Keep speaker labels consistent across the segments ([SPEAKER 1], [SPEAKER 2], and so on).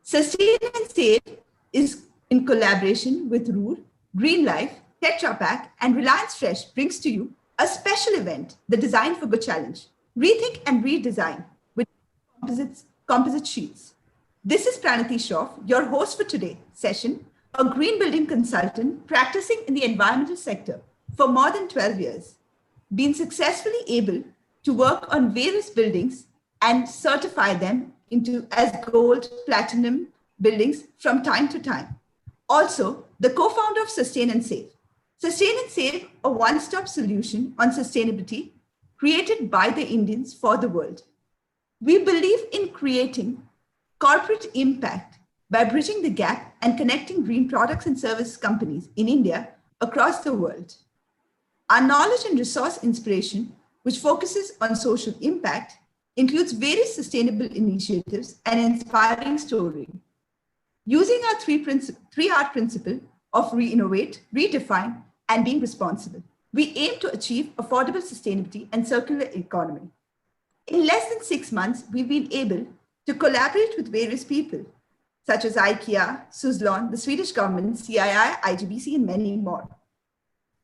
[SPEAKER 1] Sustain and Save is in collaboration with Roor, Green Life, Tetra Pak, and Reliance Fresh brings to you a special event, the Design for Good Challenge. Rethink and redesign with composite sheets. This is Pranati Shroff, your host for today's session, a green building consultant practicing in the environmental sector for more than 12 years, been successfully able to work on various buildings and certify them into as gold, platinum buildings from time to time. Also, the co-founder of Sustain and Save. Sustain and Save, a one-stop solution on sustainability created by the Indians for the world. We believe in creating corporate impact by bridging the gap and connecting green products and service companies in India across the world. Our knowledge and resource inspiration, which focuses on social impact, includes various sustainable initiatives and inspiring stories. Using our 3R principle of re-innovate, redefine, and being responsible, we aim to achieve affordable sustainability and circular economy. In less than 6 months, we've been able to collaborate with various people, such as IKEA, Suzlon, the Swedish government, CII, IGBC, and many more.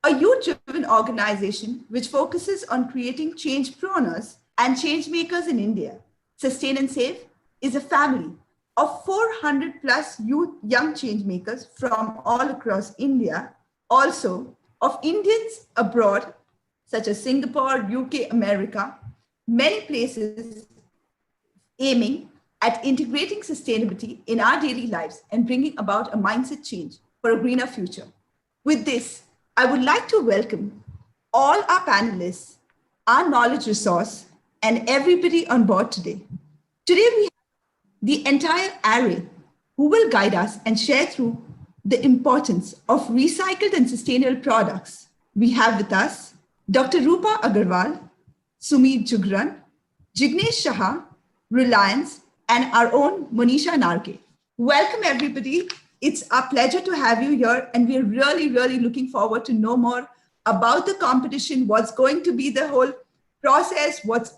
[SPEAKER 1] A youth-driven organization which focuses on creating change-preneurs and change-makers in India. Sustain and Save is a family of 400 plus young change-makers from all across India, also of Indians abroad, such as Singapore, UK, America, many places aiming at integrating sustainability in our daily lives and bringing about a mindset change for a greener future. With this, I would like to welcome all our panelists, our knowledge resource, and everybody on board today. Today, we have the entire array who will guide us and share through the importance of recycled and sustainable products. We have with us Dr. Rupa Agarwal, Sumit Jugran, Jignesh Shah, Reliance, and our own Monisha Narke. Welcome, everybody. It's a pleasure to have you here, and we're really looking forward to know more about the competition, what's going to be the whole process, what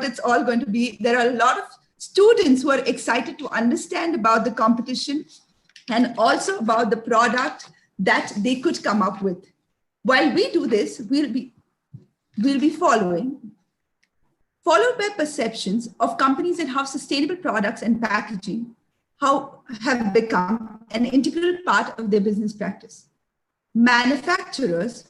[SPEAKER 1] it's all going to be. There are a lot of students who are excited to understand about the competition and also about the product that they could come up with. While we do this, we'll be followed by perceptions of companies and how sustainable products and packaging have become an integral part of their business practice. Manufacturers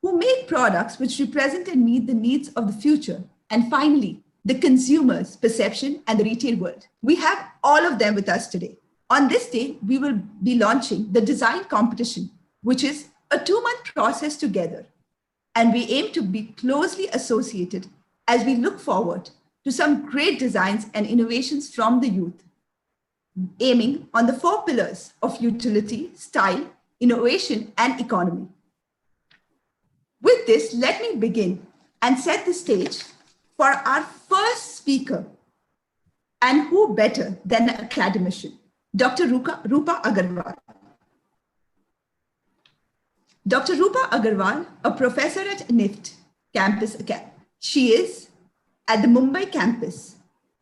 [SPEAKER 1] who make products which represent and meet the needs of the future. And finally, the consumer's perception and the retail world. We have all of them with us today. On this day, we will be launching the design competition, which is a 2-month process together. And we aim to be closely associated as we look forward to some great designs and innovations from the youth, aiming on the 4 pillars of utility, style, innovation, and economy. With this, let me begin and set the stage for our first speaker, and who better than an academician, Dr. Rupa Agarwal. Dr. Rupa Agarwal, a professor at NIFT campus. She is at the Mumbai campus.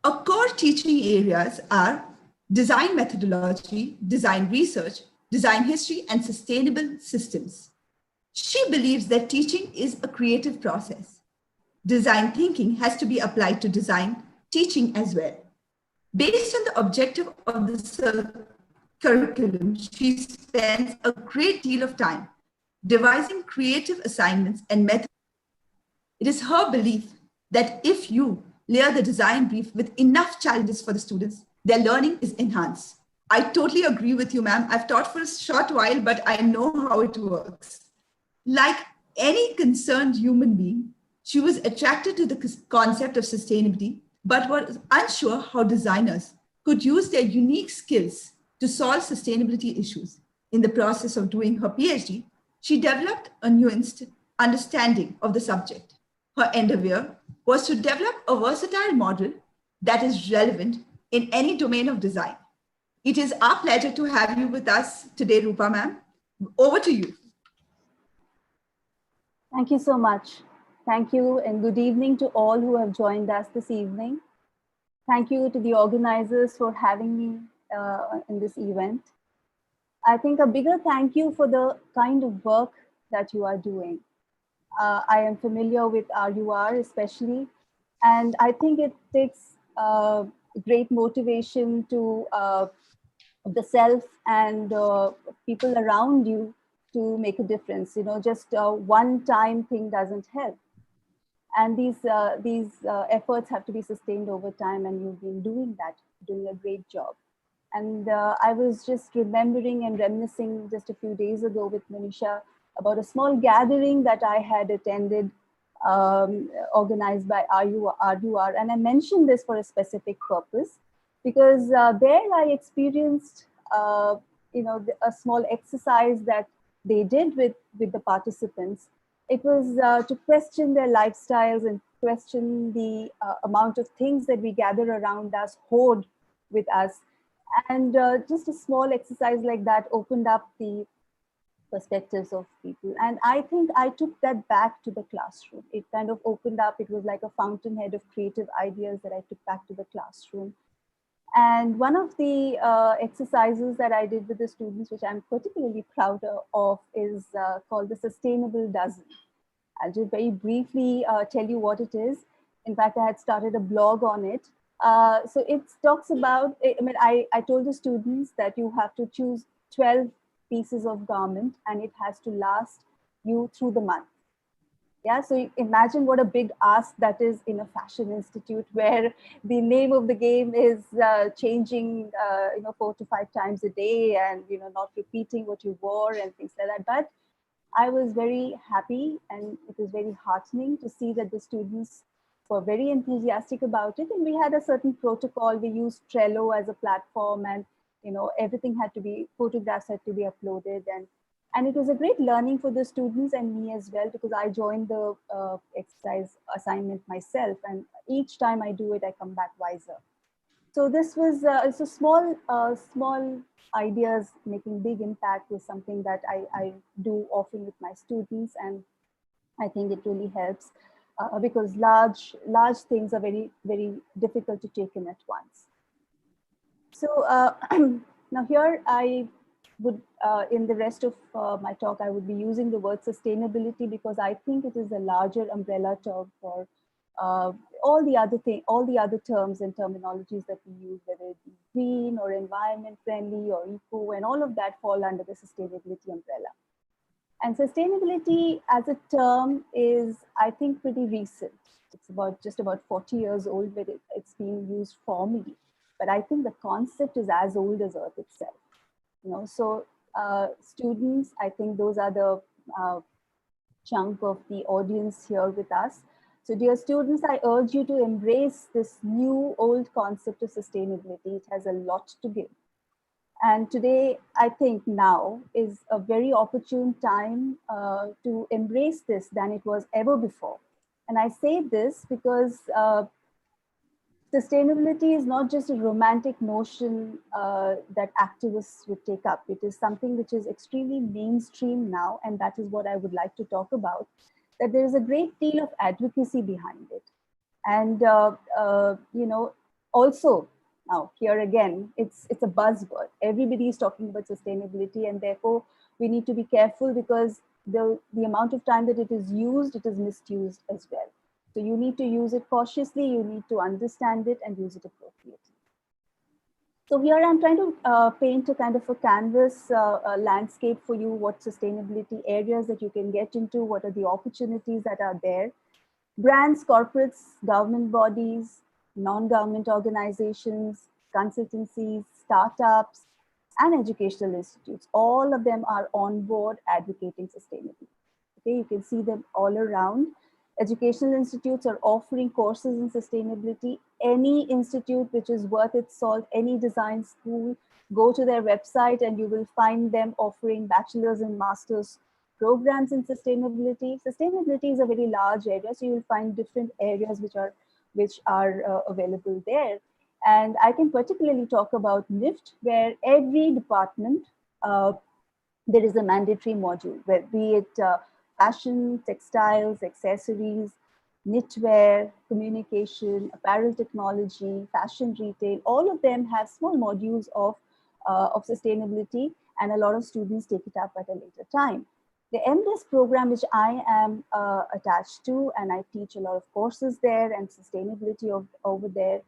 [SPEAKER 1] Her core teaching areas are design methodology, design research, design history, and sustainable systems. She believes that teaching is a creative process. Design thinking has to be applied to design teaching as well. Based on the objective of the curriculum, she spends a great deal of time devising creative assignments and methods. It is her belief that if you layer the design brief with enough challenges for the students, their learning is enhanced. I totally agree with you, ma'am. I've taught for a short while, but I know how it works. Like any concerned human being, she was attracted to the concept of sustainability, but was unsure how designers could use their unique skills to solve sustainability issues. In the process of doing her PhD, she developed a nuanced understanding of the subject. Her endeavor was to develop a versatile model that is relevant in any domain of design. It is our pleasure to have you with us today, Rupa ma'am. Over to you.
[SPEAKER 2] Thank you so much. Thank you and good evening to all who have joined us this evening. Thank you to the organizers for having me in this event. I think a bigger thank you for the kind of work that you are doing. I am familiar with RUR especially, and I think it takes great motivation to the self and people around you to make a difference. You know, just a one-time thing doesn't help, and these efforts have to be sustained over time. And you've been doing that, doing a great job. And I was just remembering and reminiscing just a few days ago with Manisha about a small gathering that I had attended, organized by RUR. And I mentioned this for a specific purpose because there I experienced, a small exercise that they did with the participants. It was to question their lifestyles and question the amount of things that we gather around us, hoard with us. And just a small exercise like that opened up the perspectives of people. And I think I took that back to the classroom. It kind of opened up, it was like a fountainhead of creative ideas that I took back to the classroom. And one of the exercises that I did with the students, which I'm particularly proud of, is called the Sustainable Dozen. I'll just very briefly tell you what it is. In fact, I had started a blog on it. So it talks about, I told the students that you have to choose 12 pieces of garment and it has to last you through the month. Yeah, so imagine what a big ask that is in a fashion institute where the name of the game is changing, 4 to 5 times a day and, not repeating what you wore and things like that. But I was very happy and it was very heartening to see that the students were very enthusiastic about it. And we had a certain protocol. We used Trello as a platform and, everything had to be, photographs had to be uploaded. And it was a great learning for the students and me as well, because I joined the exercise assignment myself. And each time I do it, I come back wiser. So this was it's a small ideas making big impact was something that I do often with my students, and I think it really helps because large things are very, very difficult to take in at once. So now here I would, in the rest of my talk, I would be using the word sustainability because I think it is a larger umbrella term for all the other terms and terminologies that we use, whether it be green or environment friendly or eco, and all of that fall under the sustainability umbrella. And sustainability as a term is, I think, pretty recent. It's just about 40 years old, but it's being used formally. But I think the concept is as old as Earth itself. So students, I think those are the chunk of the audience here with us. So dear students, I urge you to embrace this new old concept of sustainability. It has a lot to give. And today, I think now is a very opportune time to embrace this than it was ever before. And I say this because sustainability is not just a romantic notion that activists would take up. It is something which is extremely mainstream now, and that is what I would like to talk about, that there is a great deal of advocacy behind it. And, also, now here again, it's a buzzword. Everybody is talking about sustainability, and therefore we need to be careful because the amount of time that it is used, it is misused as well. So you need to use it cautiously, you need to understand it and use it appropriately. So here I'm trying to paint a kind of a canvas a landscape for you, what sustainability areas that you can get into, what are the opportunities that are there. Brands, corporates, government bodies, non-government organizations, consultancies, startups, and educational institutes, all of them are on board advocating sustainability. Okay, you can see them all around. Educational institutes are offering courses in sustainability. Any institute which is worth its salt, any design school, go to their website and you will find them offering bachelor's and master's programs in sustainability. Sustainability is a very large area, so you will find different areas which are available there. And I can particularly talk about NIFT, where every department, there is a mandatory module, where be it fashion, textiles, accessories, knitwear, communication, apparel technology, fashion retail, all of them have small modules of sustainability, and a lot of students take it up at a later time. The MDES program, which I am attached to, and I teach a lot of courses there and sustainability over there,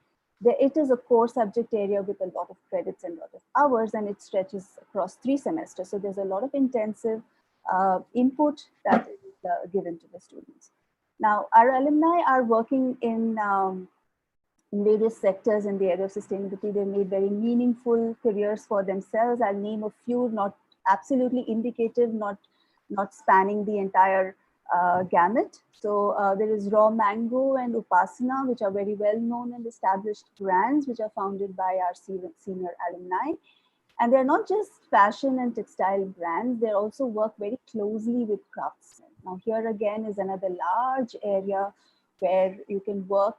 [SPEAKER 2] it is a core subject area with a lot of credits and a lot of hours, and it stretches across 3 semesters. So there's a lot of intensive input that is given to the students. Now, our alumni are working in various sectors in the area of sustainability. They made very meaningful careers for themselves. I'll name a few, not absolutely indicative, not spanning the entire gamut. So there is Raw Mango and Upasana, which are very well known and established brands, which are founded by our senior alumni. And they're not just fashion and textile brands, they also work very closely with craftsmen. Now here again is another large area where you can work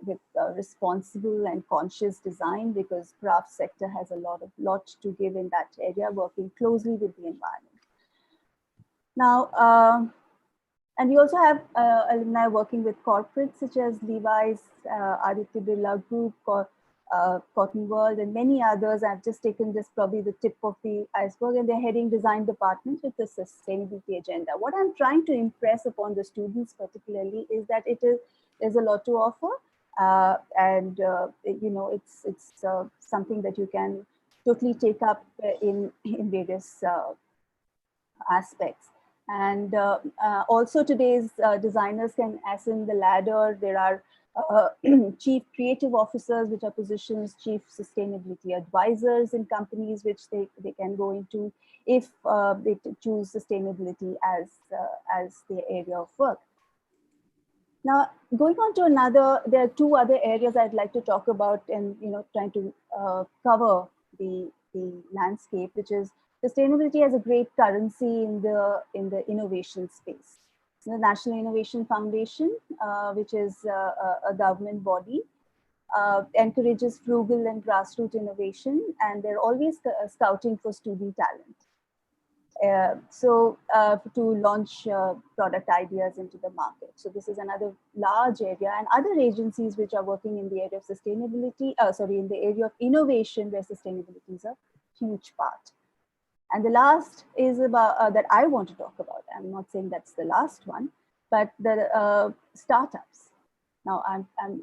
[SPEAKER 2] with responsible and conscious design, because craft sector has a lot to give in that area, working closely with the environment. Now, and we also have alumni working with corporates such as Levi's, Aditya Birla Group, Cotton World, and many others. I've just taken this probably the tip of the iceberg, and they're heading design departments with the sustainability agenda. What I'm trying to impress upon the students particularly is that there's a lot to offer, and you know, it's something that you can totally take up in various aspects. And also today's designers can ascend the ladder. There are chief creative officers, which are positions, chief sustainability advisors in companies, which they can go into if they choose sustainability as their area of work. Now, going on to another, there are 2 other areas I'd like to talk about, and trying to cover the landscape, which is sustainability as a great currency in the innovation space. The National Innovation Foundation, which is a government body, encourages frugal and grassroots innovation, and they're always scouting for student talent. To launch product ideas into the market. So this is another large area, and other agencies which are working in the area of sustainability, in the area of innovation, where sustainability is a huge part. And the last is about that I want to talk about. I'm not saying that's the last one, but the startups. Now,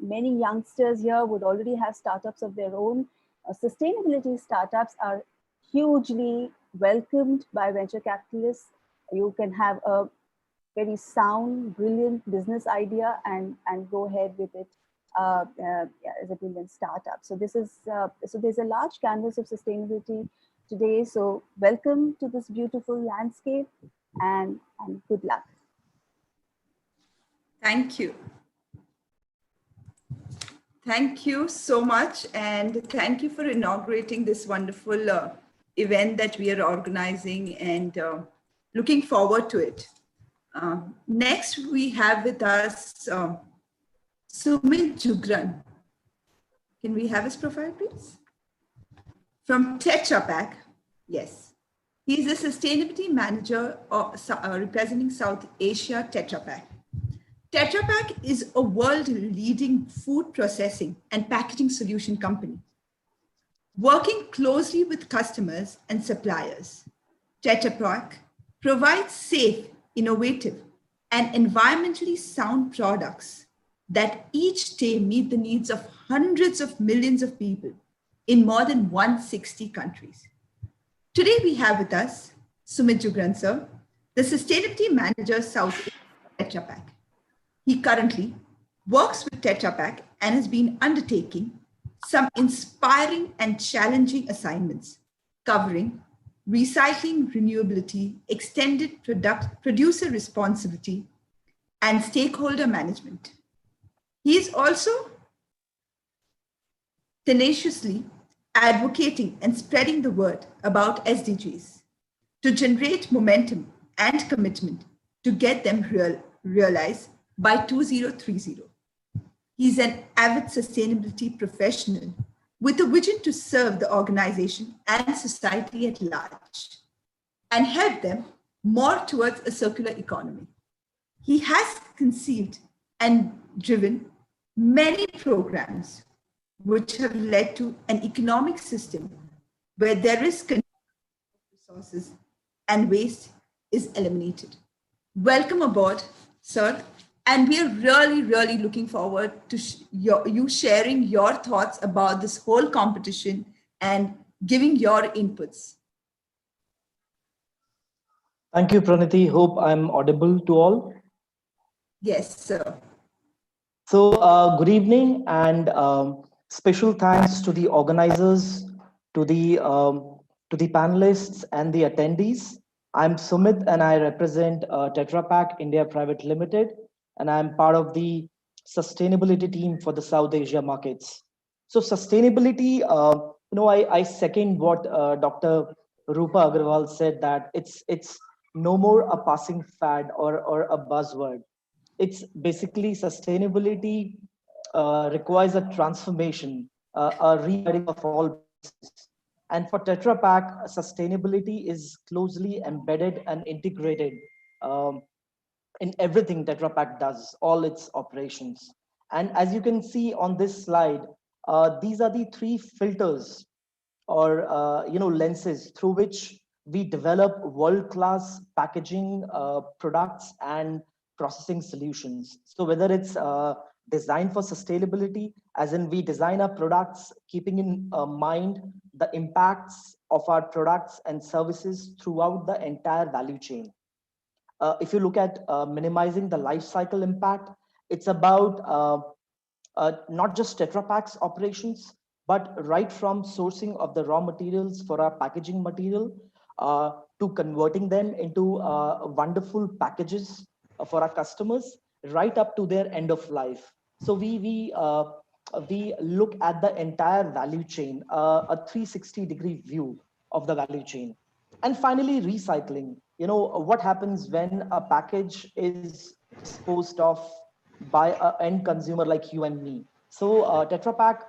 [SPEAKER 2] many youngsters here would already have startups of their own. Sustainability startups are hugely welcomed by venture capitalists. You can have a very sound, brilliant business idea and go ahead with it as a brilliant startup. So this is so there's a large canvas of sustainability today. So welcome to this beautiful landscape, and good luck.
[SPEAKER 1] Thank you. Thank you so much, and thank you for inaugurating this wonderful event that we are organizing, and looking forward to it. Next, we have with us Sumit Jugran. Can we have his profile, please? From Tetra Pak. Yes. He is a sustainability manager representing South Asia Tetra Pak. Tetra Pak is a world-leading food processing and packaging solution company. Working closely with customers and suppliers, Tetra Pak provides safe, innovative, and environmentally sound products that each day meet the needs of hundreds of millions of people in more than 160 countries. Today we have with us Sumit Jugran sir, the Sustainability Manager South Asia Tetra Pak. He currently works with Tetra Pak and has been undertaking some inspiring and challenging assignments covering recycling, renewability, extended producer responsibility, and stakeholder management. He is also tenaciously advocating and spreading the word about SDGs to generate momentum and commitment to get them realized by 2030. He's an avid sustainability professional with a vision to serve the organization and society at large and help them more towards a circular economy. He has conceived and driven many programs which have led to an economic system where there is resources and waste is eliminated. Welcome aboard, sir. And we are really, really looking forward to you sharing your thoughts about this whole competition and giving your inputs.
[SPEAKER 3] Thank you, Praniti. Hope I'm audible to all.
[SPEAKER 1] Yes, sir.
[SPEAKER 3] So, good evening, and special thanks to the organizers, to the panelists, and the attendees. I'm Sumit, and I represent Tetra Pak India Private Limited, and I'm part of the sustainability team for the South Asia markets. So, sustainability, I second what Dr. Rupa Agarwal said, that it's no more a passing fad or a buzzword. It's basically sustainability requires a transformation, a rewriting of all processes. And for Tetra Pak, sustainability is closely embedded and integrated in everything Tetra Pak does, all its operations. And as you can see on this slide, these are the three filters or lenses through which we develop world-class packaging products and processing solutions. So whether it's designed for sustainability, as in we design our products keeping in mind the impacts of our products and services throughout the entire value chain. If you look at minimizing the life cycle impact, it's about not just Tetra Pak's operations, but right from sourcing of the raw materials for our packaging material to converting them into wonderful packages for our customers, right up to their end of life. So we look at the entire value chain, a 360-degree view of the value chain. And finally, recycling. What happens when a package is disposed of by an end consumer like you and me? So Tetra Pak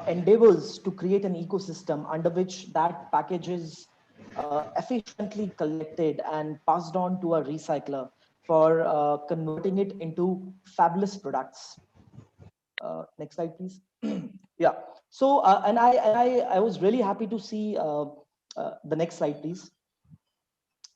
[SPEAKER 3] endeavors to create an ecosystem under which that package is efficiently collected and passed on to a recycler for converting it into fabulous products. Next slide, please. Yeah. So, and I was really happy to see the next slide, please.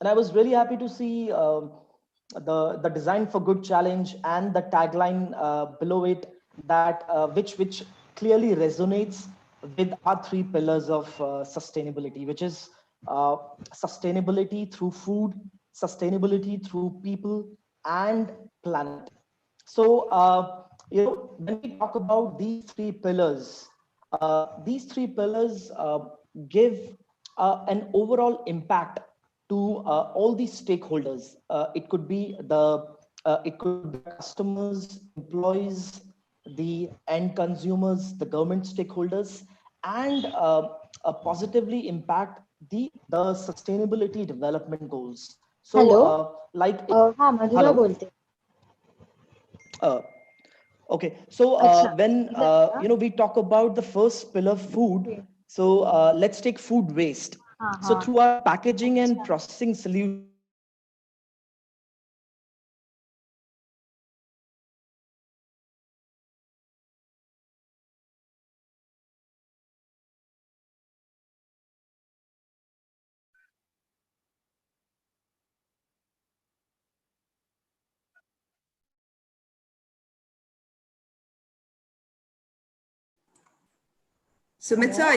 [SPEAKER 3] And I was really happy to see the Design for Good challenge and the tagline below it, that which clearly resonates with our three pillars of sustainability, which is sustainability through food, sustainability through people, and planet. So, when we talk about these three pillars give an overall impact to all these stakeholders. It could be the customers, employees, the end consumers, the government stakeholders, and positively impact the sustainability development goals. So,
[SPEAKER 4] Hello? हाँ मधुरा
[SPEAKER 3] hello.
[SPEAKER 4] बोलते
[SPEAKER 3] Okay, so when we talk about the first pillar, food, so let's take food waste. So through our packaging and processing solutions,
[SPEAKER 1] Sumit sir,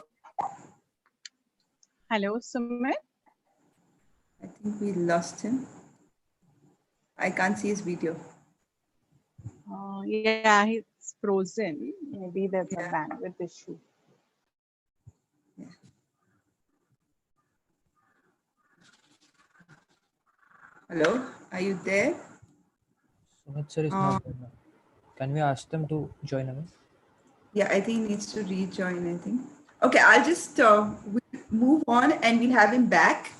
[SPEAKER 5] Hello, Sumit.
[SPEAKER 1] I think we lost him. I can't see his video.
[SPEAKER 5] Yeah, he's frozen. Maybe there's a bandwidth issue.
[SPEAKER 1] Yeah. Hello, are you there?
[SPEAKER 6] Sumit sir is not there now. Can we ask them to join again?
[SPEAKER 1] Yeah, I think he needs to rejoin, I think. Okay, I'll just we'll move on and we'll have him back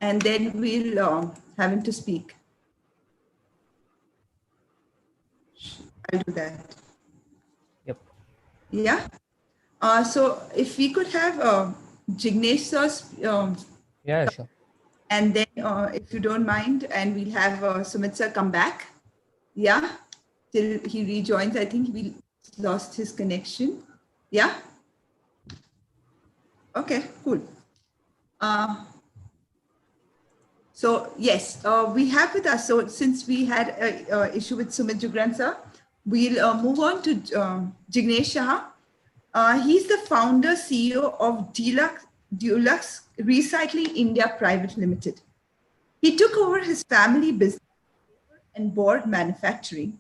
[SPEAKER 1] and then we'll have him to speak. I'll do that.
[SPEAKER 6] Yep.
[SPEAKER 1] Yeah. So if we could have Jignesh sir's
[SPEAKER 6] Yeah, sure.
[SPEAKER 1] and then if you don't mind, and we'll have Sumit sir come back. Yeah. till he rejoins. I think we lost his connection. Yeah. Okay, cool. So yes, we have with us. So since we had an issue with Sumit Jugran sir, we'll move on to Jignesh Shah. He's the founder CEO of Dulux Recycling India Private Limited. He took over his family business and board manufacturing,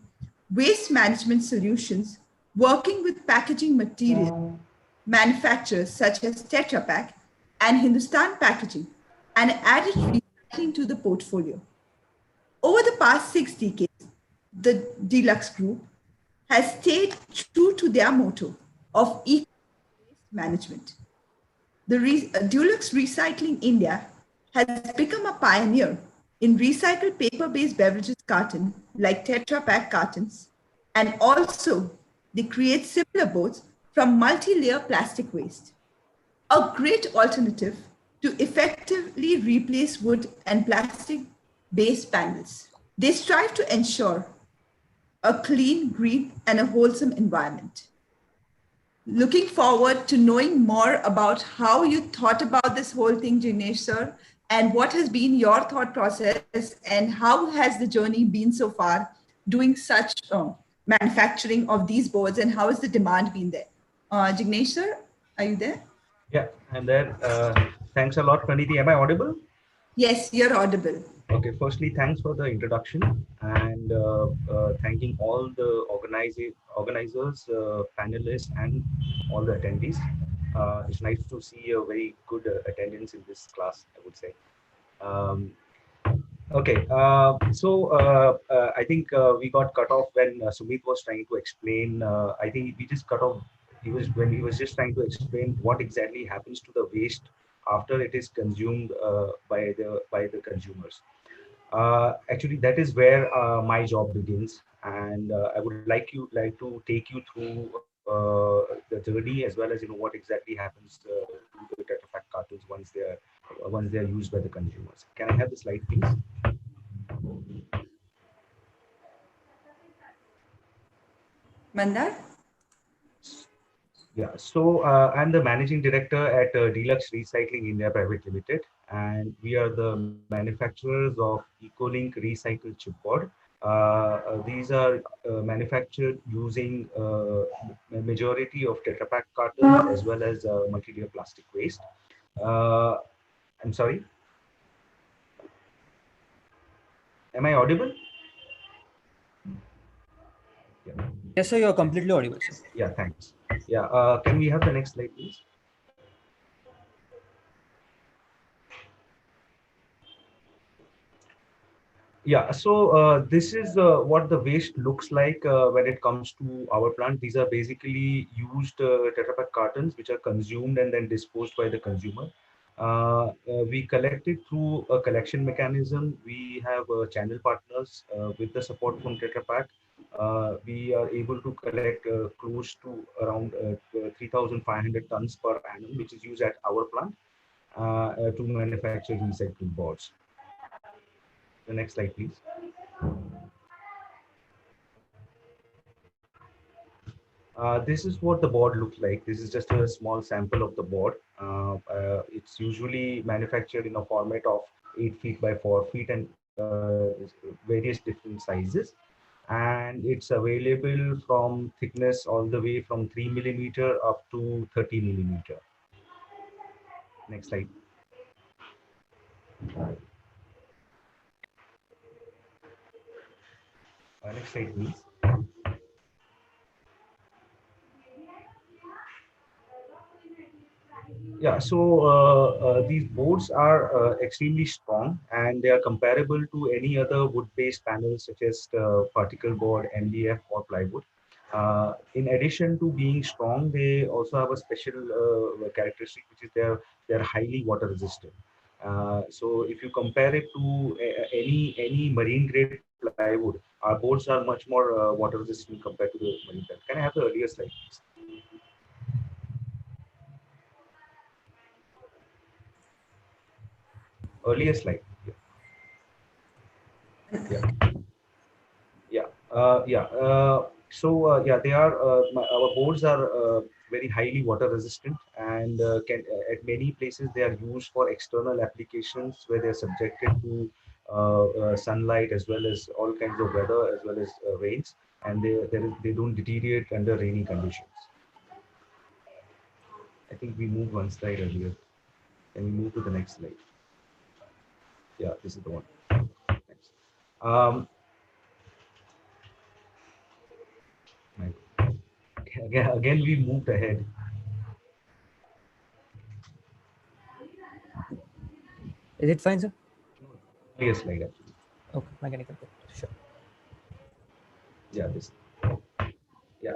[SPEAKER 1] waste management solutions, working with packaging material manufacturers such as Tetra Pak and Hindustan Packaging, and added recycling to the portfolio. Over the past 6 decades, the Deluxe Group has stayed true to their motto of eco waste management. The Dulux Recycling India has become a pioneer in recycled paper-based beverages carton like Tetra Pak cartons, and also they create similar boards from multi-layer plastic waste, a great alternative to effectively replace wood and plastic-based panels. They strive to ensure a clean, green, and a wholesome environment. Looking forward to knowing more about how you thought about this whole thing, Jinesh sir, and what has been your thought process and how has the journey been so far doing such manufacturing of these boards and how has the demand been there? Jignesh sir, are you there?
[SPEAKER 7] Yeah, I'm there. Thanks a lot, Praniti. Am I audible?
[SPEAKER 1] Yes, you're audible.
[SPEAKER 7] Okay, firstly, thanks for the introduction and thanking all the organizers, panelists, and all the attendees. It's nice to see a very good attendance in this class, I would say. Um, okay, I think we got cut off when Sumit was trying to explain. I think we just cut off. He was just trying to explain what exactly happens to the waste after it is consumed by the consumers. Actually, that is where my job begins, and I would like to take you through the journey as well as what exactly happens to the Tetra Pak cartons once they are used by the consumers. Can I have the slide, please?
[SPEAKER 1] Mandar?
[SPEAKER 7] Yeah, so I'm the managing director at Deluxe Recycling India Private Limited, and we are the manufacturers of EcoLink recycled chipboard. These are manufactured using a majority of Tetra Pak cartons as well as multi-layer plastic waste. I'm sorry. Am I audible? Yeah.
[SPEAKER 6] Yes, sir, you're completely audible, sir.
[SPEAKER 7] Yeah, thanks. Yeah, can we have the next slide, please? Yeah, so this is what the waste looks like when it comes to our plant. These are basically used Tetra Pak cartons which are consumed and then disposed by the consumer. We collect it through a collection mechanism. We have channel partners with the support from Tetra Pak. We are able to collect close to around 3,500 tons per annum, which is used at our plant to manufacture recycling boards. The next slide, please. This is what the board looks like. This is just a small sample of the board. It's usually manufactured in a format of 8 feet by 4 feet and various different sizes. And it's available from thickness all the way from 3 millimeter up to 30 millimeter. Next slide. Next slide, please. Yeah, so these boards are extremely strong and they are comparable to any other wood-based panels such as particle board, MDF or plywood. In addition to being strong, they also have a special characteristic, which is they're highly water resistant. So if you compare it to any marine grade plywood, our boards are much more water resistant compared to the marine plywood. Can I have the earlier slide, please? Earlier slide. Yeah. Yeah. Yeah. Yeah, they are. Our boards are very highly water resistant, and can at many places they are used for external applications where they are subjected to sunlight as well as all kinds of weather as well as rains, and they don't deteriorate under rainy conditions. I think we moved one slide earlier. Can we move to the next slide? Yeah, this is the one. Thanks. Um, again, we moved ahead.
[SPEAKER 6] Is it fine, sir?
[SPEAKER 7] Only a slide actually.
[SPEAKER 6] Okay, mechanical. Sure.
[SPEAKER 7] Yeah, this. Yeah.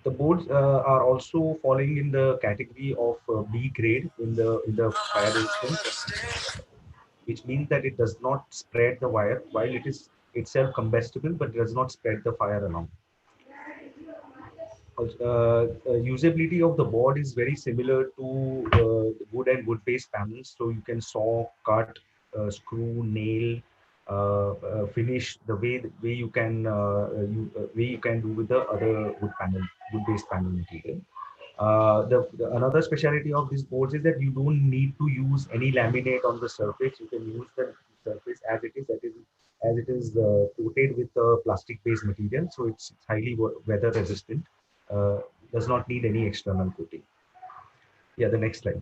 [SPEAKER 7] The boards are also falling in the category of B grade in the fire resistance, which means that it does not spread the wire while it is itself combustible, but does not spread the fire along. Usability of the board is very similar to wood and wood-based panels. So you can saw, cut, screw, nail, finish the way you can way you can do with the other wood-based panel material. Another specialty of these boards is that you don't need to use any laminate on the surface. You can use the surface as it is, as it is coated with a plastic-based material, so it's highly weather resistant. Uh, does not need any external coating. Yeah, the next slide.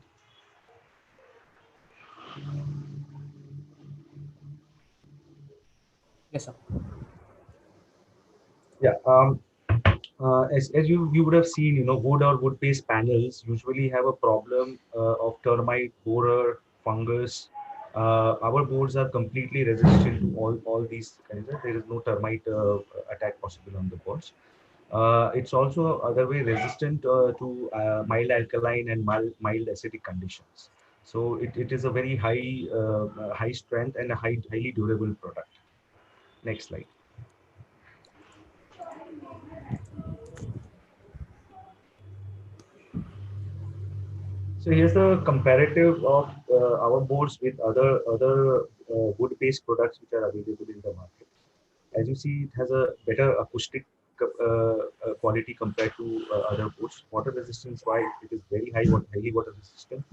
[SPEAKER 6] Yes, sir.
[SPEAKER 7] Yeah. As you would have seen, wood or wood-based panels usually have a problem of termite, borer, fungus. Our boards are completely resistant to all these kinds. There is no termite attack possible on the boards. It's also other way resistant to mild alkaline and mild acidic conditions. So it is a very high strength and a highly durable product. Next slide. So here's the comparative of our boards with other wood-based products which are available in the market. As you see, it has a better acoustic quality compared to other boards. Water resistance wise, it is very highly water resistant.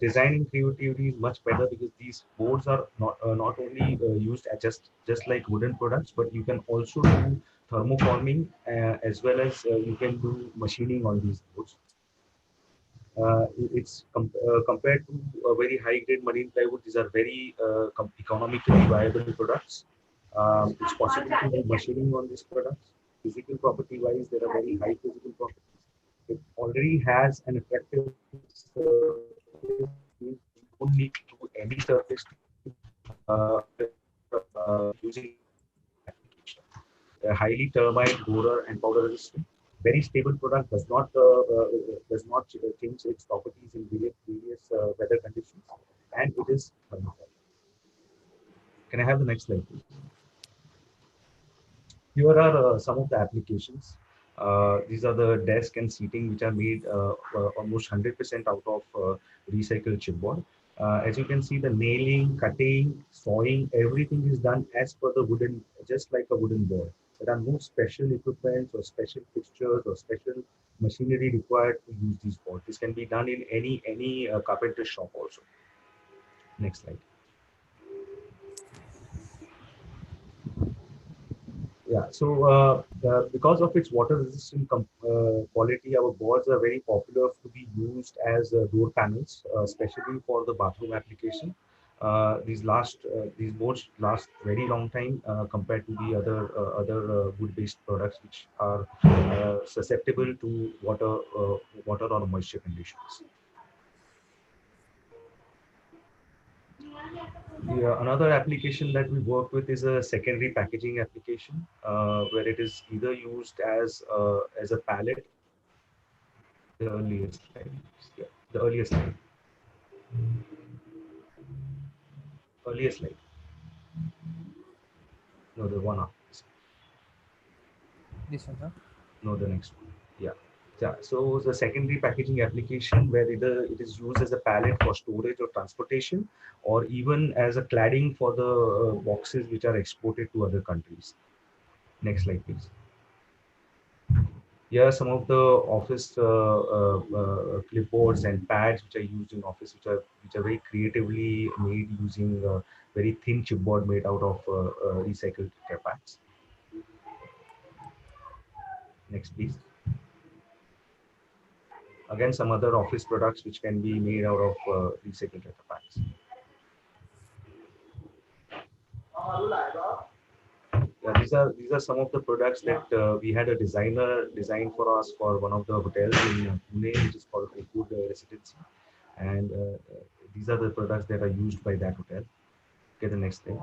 [SPEAKER 7] Designing creativity is much better because these boards are not only used as just like wooden products, but you can also do thermoforming as well as you can do machining on these boards. Compared to a very high grade marine plywood, these are very economically viable products. It's possible to do machining on these products. Physical property wise, there are very high physical properties. It already has an attractive surface. You don't need to do any surface using application. Highly termite, borer, and powder resistant. Very stable product, does not change its properties in various weather conditions, and it is thermoform. Can I have the next slide, please? Here are some of the applications. These are the desk and seating which are made almost 100% out of recycled chipboard. As you can see, the nailing, cutting, sawing, everything is done as per the wooden, just like a wooden board. There are no special equipment or special fixtures or special machinery required to use these boards. This can be done in any carpenter shop also. Next slide. Yeah, so because of its water resistant quality, our boards are very popular to be used as door panels, especially for the bathroom application. These boards last very long time compared to the other wood-based products which are susceptible to water or moisture conditions. Yeah, another application that we work with is a secondary packaging application, where it is either used as a pallet. The earliest slide. Yeah, the earliest slide. Earliest slide. No, the one after this.
[SPEAKER 6] This one, sir.
[SPEAKER 7] No, the next one. Yeah. Yeah. So the secondary packaging application where either it is used as a pallet for storage or transportation, or even as a cladding for the boxes which are exported to other countries. Next slide, please. Here are some of the office clipboards and pads which are used in office, which are very creatively made using very thin chipboard made out of recycled care pads. Next, please. Again, some other office products which can be made out of recycled care pads. Yeah, these are some of the products that we had a designer design for us for one of the hotels in Pune, which is called Food Residency, and these are the products that are used by that hotel. Okay, the next thing.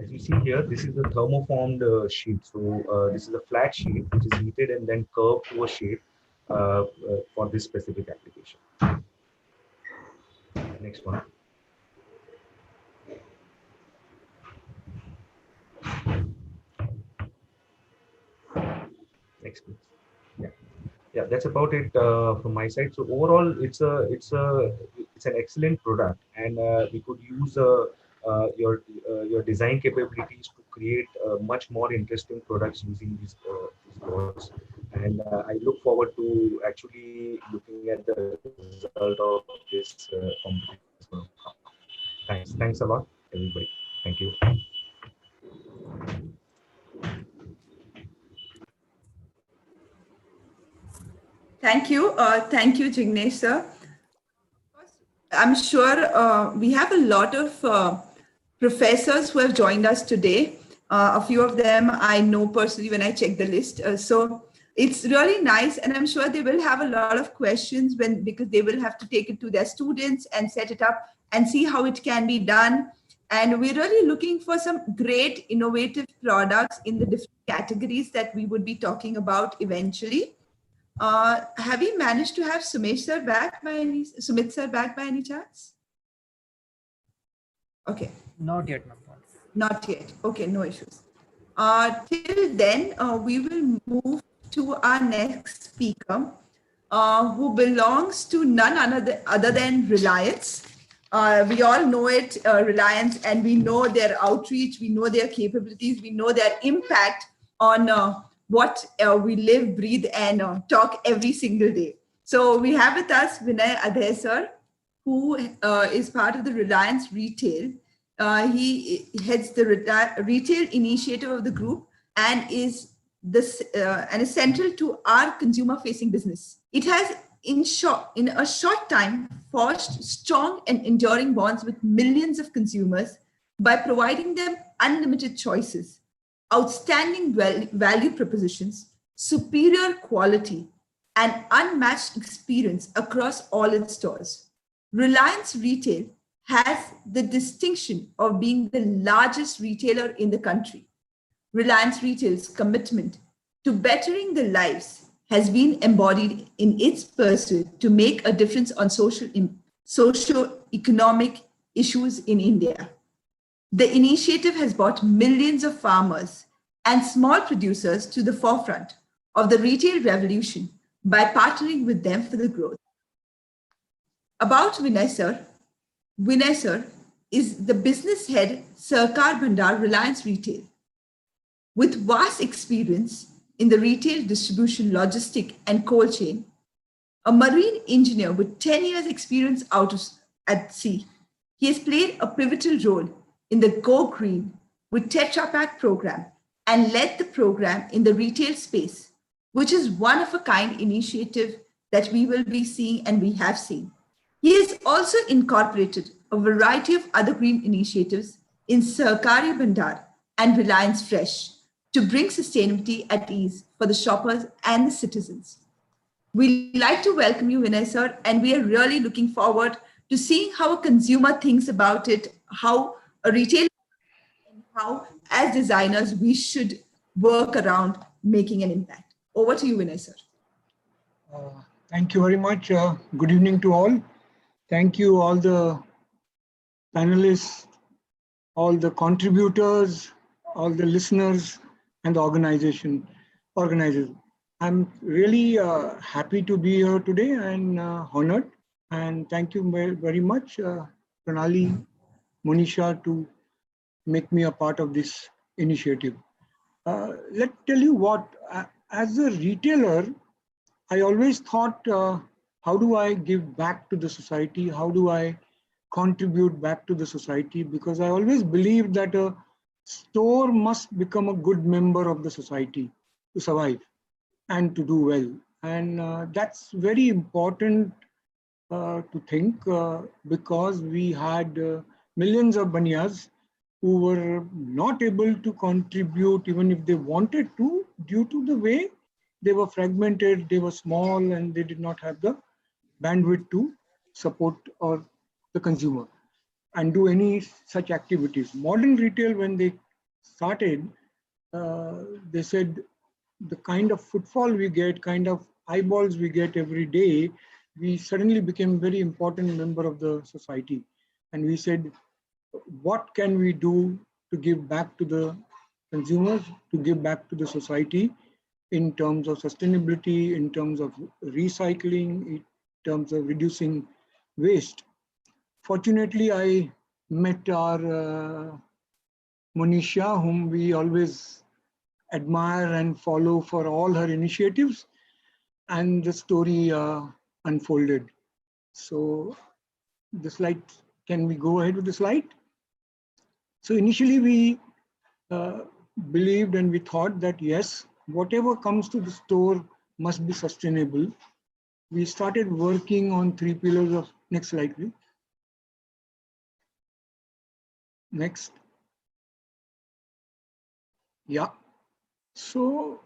[SPEAKER 7] As you see here, this is a thermoformed sheet. So this is a flat sheet which is heated and then curved to a shape for this specific application. Next one. Next, please. Yeah, that's about it from my side. So overall, it's an excellent product, and we could use your design capabilities to create much more interesting products using these boards. And I look forward to actually looking at the result of this competition. Thanks a lot, everybody. Thank you.
[SPEAKER 1] Thank you. Thank you, Jignesh, sir. I'm sure we have a lot of professors who have joined us today. A few of them I know personally when I check the list. So it's really nice, and I'm sure they will have a lot of questions because they will have to take it to their students and set it up and see how it can be done. And we're really looking for some great innovative products in the different categories that we would be talking about eventually. Have we managed to have Sumit sir back by any chance? Okay.
[SPEAKER 6] Not yet, ma'am.
[SPEAKER 1] Not yet. Okay, no issues. Till then, we will move to our next speaker, who belongs to none other than Reliance. We all know it, Reliance, and we know their outreach, we know their capabilities, we know their impact on what we live, breathe, and talk every single day. So we have with us Vinay Adhe sir, who is part of the Reliance Retail. He heads the retail initiative of the group and is central to our consumer-facing business. It has, in a short time, forged strong and enduring bonds with millions of consumers by providing them unlimited choices, outstanding value propositions, superior quality, and unmatched experience across all its stores. Reliance Retail has the distinction of being the largest retailer in the country. Reliance Retail's commitment to bettering the lives has been embodied in its pursuit to make a difference on socio-economic issues in India. The initiative has brought millions of farmers and small producers to the forefront of the retail revolution by partnering with them for the growth. About Vinay sir. Vinay sir is the business head, Sarkar Bhandar Reliance Retail. With vast experience in the retail distribution, logistic, and cold chain, a marine engineer with 10 years experience at sea, he has played a pivotal role in the Go Green with Tetra Pak program and led the program in the retail space, which is one of a kind initiative that we will be seeing and we have seen. He has also incorporated a variety of other green initiatives in Sahkari Bhandar and Reliance Fresh to bring sustainability at ease for the shoppers and the citizens. We'd like to welcome you, Vinay sir, and we are really looking forward to seeing how a consumer thinks about it, how a retailer, and how as designers we should work around making an impact. Over to you, Vinay sir.
[SPEAKER 8] Thank you very much. Good evening to all. Thank you all the panelists, all the contributors, all the listeners, and the organizers. I'm really happy to be here today and honored. And thank you very much, Pranali, Monisha, to make me a part of this initiative. Let tell you what, as a retailer, I always thought, how do I give back to the society? How do I contribute back to the society? Because I always believed that a store must become a good member of the society to survive and to do well. And that's very important to think, because we had millions of Baniyas who were not able to contribute even if they wanted to, due to the way they were fragmented, they were small, and they did not have the bandwidth to support or the consumer and do any such activities. Modern retail, when they started, they said the kind of footfall we get, kind of eyeballs we get every day, we suddenly became a very important member of the society. And we said, what can we do to give back to the consumers, to give back to the society in terms of sustainability, in terms of recycling, in terms of reducing waste. Fortunately, I met our Monisha, whom we always admire and follow for all her initiatives, and the story unfolded. So the slide, can we go ahead with the slide? So initially we believed and we thought that yes, whatever comes to the store must be sustainable. We started working on 3 pillars of, next slide please. Next. Yeah. So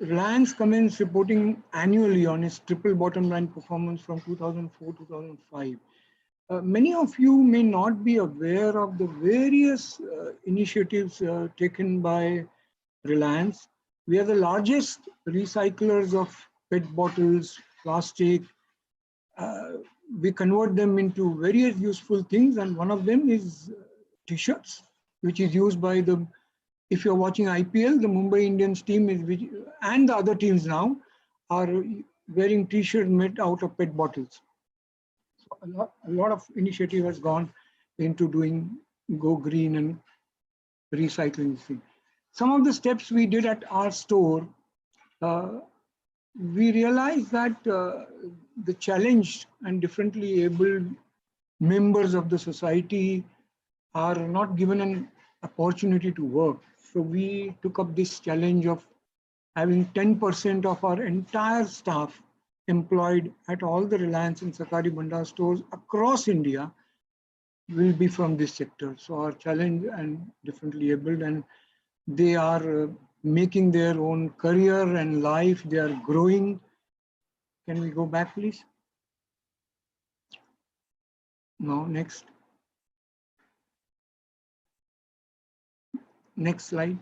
[SPEAKER 8] Reliance commenced reporting annually on its triple bottom line performance from 2004-2005. Many of you may not be aware of the various initiatives taken by Reliance. We are the largest recyclers of PET bottles, plastic. We convert them into various useful things, and one of them is T-shirts, which is used by the, if you're watching IPL, the Mumbai Indians team is, and the other teams now are wearing T-shirts made out of PET bottles. So a lot of initiative has gone into doing go green and recycling thing. Some of the steps we did at our store, we realized that the challenged and differently abled members of the society are not given an opportunity to work. So we took up this challenge of having 10% of our entire staff employed at all the Reliance and Sakari Bandar stores across India will be from this sector. So our challenge and differently abled, and they are making their own career and life. They are growing. Can we go back, please? No, next. Next slide.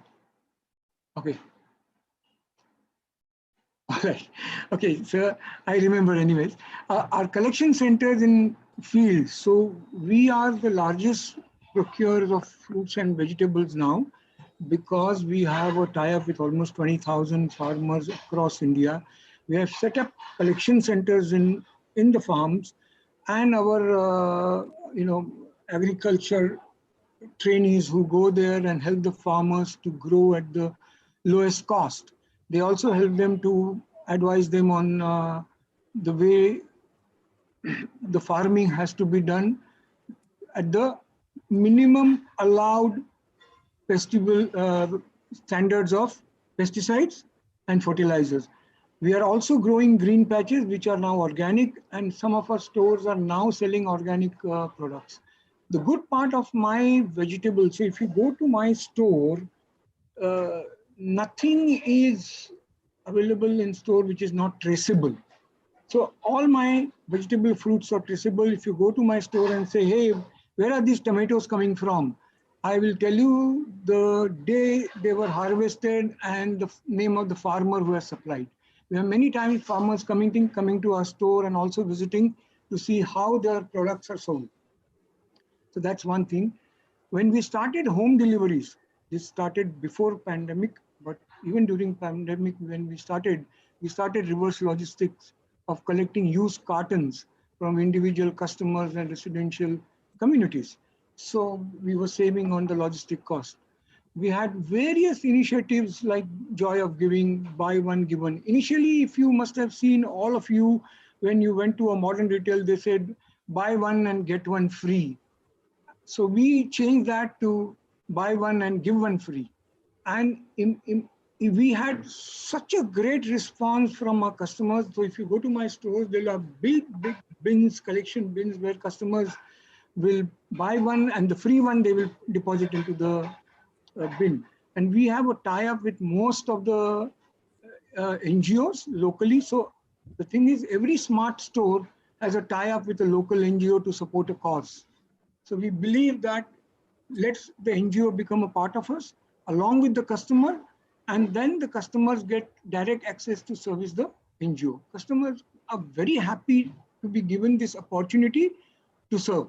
[SPEAKER 8] Okay. All right. Okay, so I remember anyways. Our collection centers in fields. So we are the largest procurers of fruits and vegetables now, because we have a tie-up with almost 20,000 farmers across India. We have set up collection centers in the farms, and our agriculture trainees who go there and help the farmers to grow at the lowest cost. They also help them to advise them on the way the farming has to be done at the minimum allowed standards of pesticides and fertilizers. We are also growing green patches, which are now organic, and some of our stores are now selling organic products. The good part of my vegetables, so if you go to my store, nothing is available in store which is not traceable. So all my vegetable fruits are traceable. If you go to my store and say, hey, where are these tomatoes coming from? I will tell you the day they were harvested and the name of the farmer who has supplied. We have many times farmers coming to our store and also visiting to see how their products are sold. So that's one thing. When we started home deliveries, this started before pandemic, but even during pandemic, when we started reverse logistics of collecting used cartons from individual customers and residential communities. So we were saving on the logistic cost. We had various initiatives like Joy of Giving, buy one, give one. Initially, if you must have seen, all of you, when you went to a modern retail, they said, buy one and get one free. So we changed that to buy one and give one free. And we had such a great response from our customers. So if you go to my stores, there are big bins, collection bins, where customers will buy one and the free one they will deposit into the bin. And we have a tie-up with most of the NGOs locally. So the thing is, every smart store has a tie-up with a local NGO to support a cause. So we believe that let's the NGO become a part of us along with the customer, and then the customers get direct access to service the NGO. Customers are very happy to be given this opportunity to serve.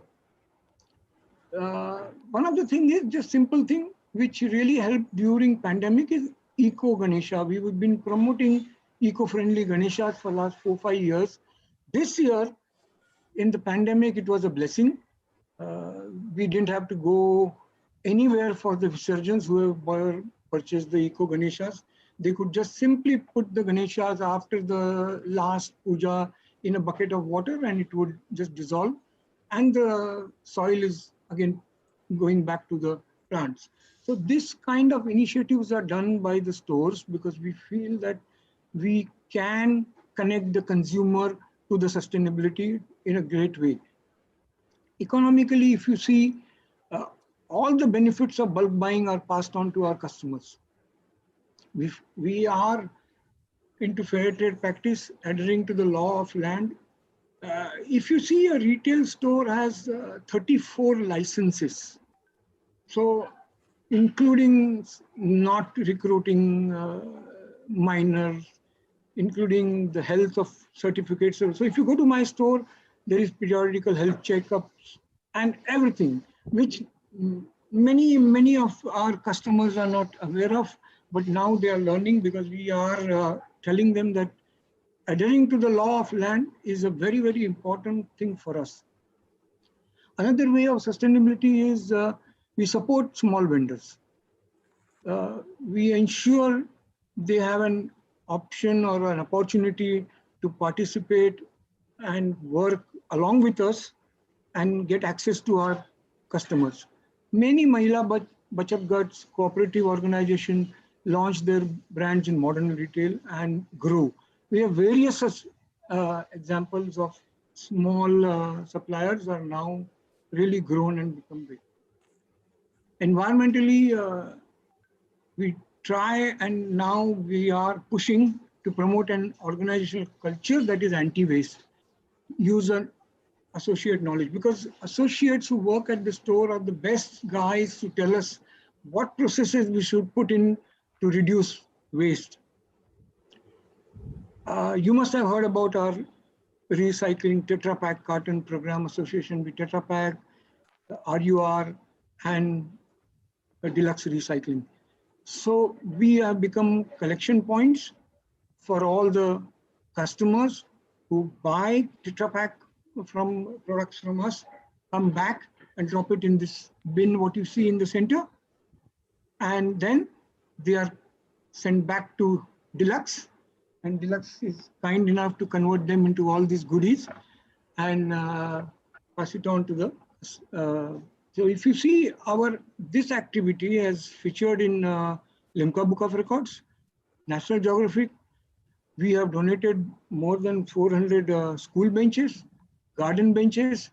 [SPEAKER 8] One of the things is just simple thing which really helped during pandemic is Eco Ganesha. We've been promoting eco-friendly Ganeshas for last 4-5 years. This year in the pandemic, it was a blessing. We didn't have to go anywhere for the Visarjans who were purchased the Eco Ganeshas. They could just simply put the Ganeshas after the last puja in a bucket of water and it would just dissolve. And the soil is again going back to the plants. So this kind of initiatives are done by the stores because we feel that we can connect the consumer to the sustainability in a great way. Economically, if you see, all the benefits of bulk buying are passed on to our customers. We are into fair trade practice, adhering to the law of land. If you see, a retail store has 34 licenses. So including not recruiting minors, including the health of certificates. So if you go to my store, there is periodical health checkups and everything, which many of our customers are not aware of, but now they are learning because we are telling them that adhering to the law of land is a very, very important thing for us. Another way of sustainability is we support small vendors. We ensure they have an option or an opportunity to participate and work along with us and get access to our customers. Many Mahila Bachat Ghats cooperative organizations launch their brands in modern retail and grow. We have various examples of small suppliers are now really grown and become big. Environmentally, we try, and now we are pushing to promote an organizational culture that is anti-waste. Use an associate knowledge, because associates who work at the store are the best guys to tell us what processes we should put in to reduce waste. You must have heard about our recycling Tetra Pak carton program association with Tetra Pak, RUR, and Deluxe Recycling. So we have become collection points for all the customers who buy Tetra Pak from products from us, come back and drop it in this bin, what you see in the center. And then they are sent back to Deluxe, and Deluxe is kind enough to convert them into all these goodies and pass it on to the. So if you see this activity has featured in Limca Book of Records, National Geographic. We have donated more than 400 school benches, garden benches,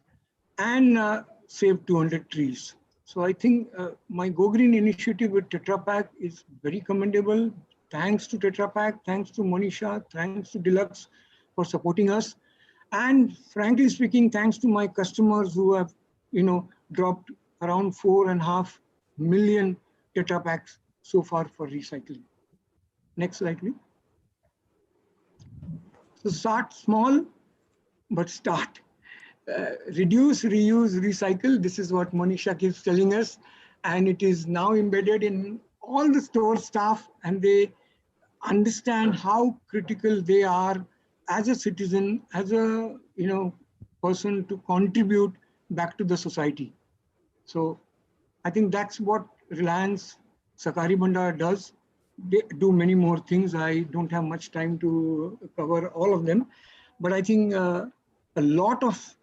[SPEAKER 8] and saved 200 trees. So I think my Go Green initiative with Tetra Pak is very commendable. Thanks to Tetra Pak, thanks to Monisha, thanks to Deluxe for supporting us. And frankly speaking, thanks to my customers who have, dropped around 4.5 million Tetra Paks so far for recycling. Next slide, please. So start small, but start. Reduce, reuse, recycle. This is what Monisha keeps telling us. And it is now embedded in all the store staff, and they understand how critical they are as a citizen, as a person to contribute back to the society. So I think that's what Reliance Sakari Banda does. They do many more things. I don't have much time to cover all of them, but I think a lot of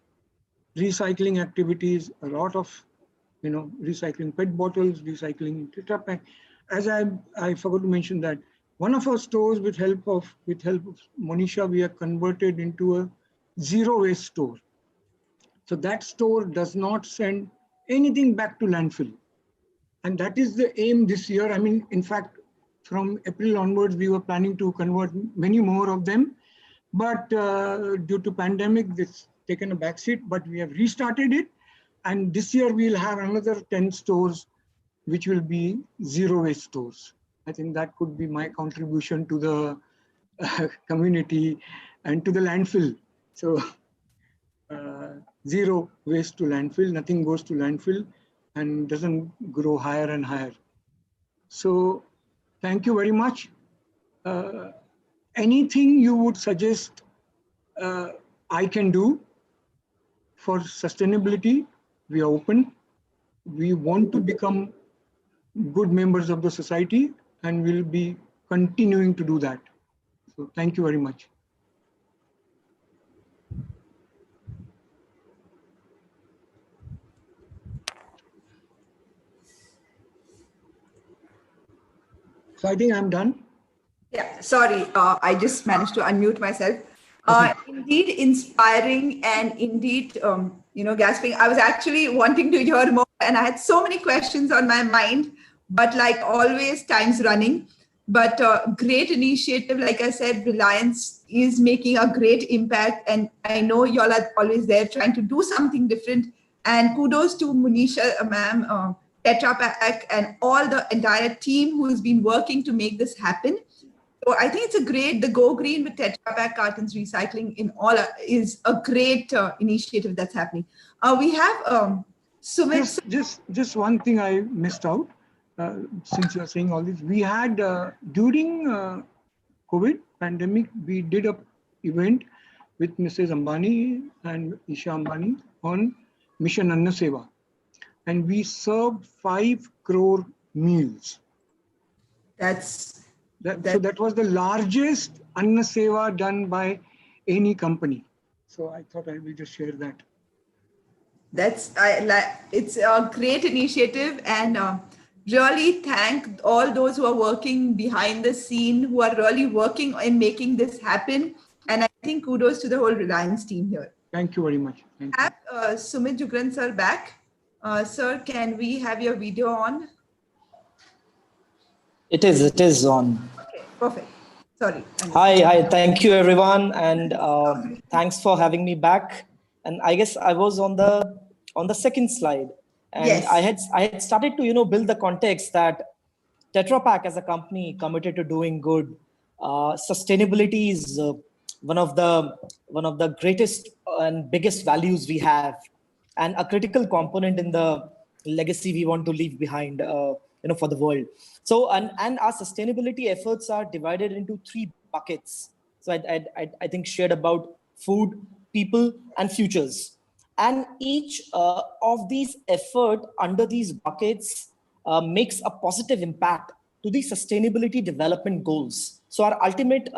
[SPEAKER 8] recycling activities, a lot of recycling PET bottles, recycling Tetra Pak. As I forgot to mention that one of our stores, with help of Monisha, we have converted into a zero waste store. So that store does not send anything back to landfill. And that is the aim this year. I mean, in fact, from April onwards, we were planning to convert many more of them. But due to pandemic, it's taken a backseat, but we have restarted it. And this year we'll have another 10 stores, which will be zero waste stores. I think that could be my contribution to the community and to the landfill. So zero waste to landfill, nothing goes to landfill and doesn't grow higher and higher. So thank you very much. Anything you would suggest I can do for sustainability, we are open. We want to become good members of the society and we'll be continuing to do that. So thank you very much. So I think I'm done.
[SPEAKER 1] Yeah, sorry, I just managed to unmute myself. Indeed inspiring and indeed, gasping. I was actually wanting to hear more and I had so many questions on my mind, but like always, time's running. But great initiative. Like I said, Reliance is making a great impact. And I know y'all are always there trying to do something different. And kudos to Monisha, ma'am, Tetra Pak, and all the entire team who has been working to make this happen. So I think it's the Go Green with Tetra Pak cartons recycling in all is a great initiative that's happening. We have Sumit.
[SPEAKER 8] Just one thing I missed out, since you're saying all this. We had, during COVID pandemic, we did a event with Mrs. Ambani and Isha Ambani on Mission Anna Seva. And we served 5 crore meals.
[SPEAKER 1] So
[SPEAKER 8] that was the largest Anna Seva done by any company. So I thought I will just share that.
[SPEAKER 1] It's a great initiative, and really thank all those who are working behind the scene, who are really working in making this happen. And I think kudos to the whole Reliance team here.
[SPEAKER 8] Thank you very much. Thank
[SPEAKER 1] you. Have Sumit Jugran sir back. Sir, can we have your video on?
[SPEAKER 3] It is on.
[SPEAKER 1] Okay, perfect. Sorry.
[SPEAKER 3] Hi. Thank you, everyone, and thanks for having me back. And I guess I was on the second slide, and yes. I had started to build the context that Tetra Pak as a company committed to doing good. Sustainability is one of the greatest and biggest values we have, and a critical component in the legacy we want to leave behind, for the world. So, and our sustainability efforts are divided into 3 buckets. So I think shared about food, people, and futures. And each of these effort under these buckets makes a positive impact to the sustainability development goals. So our ultimate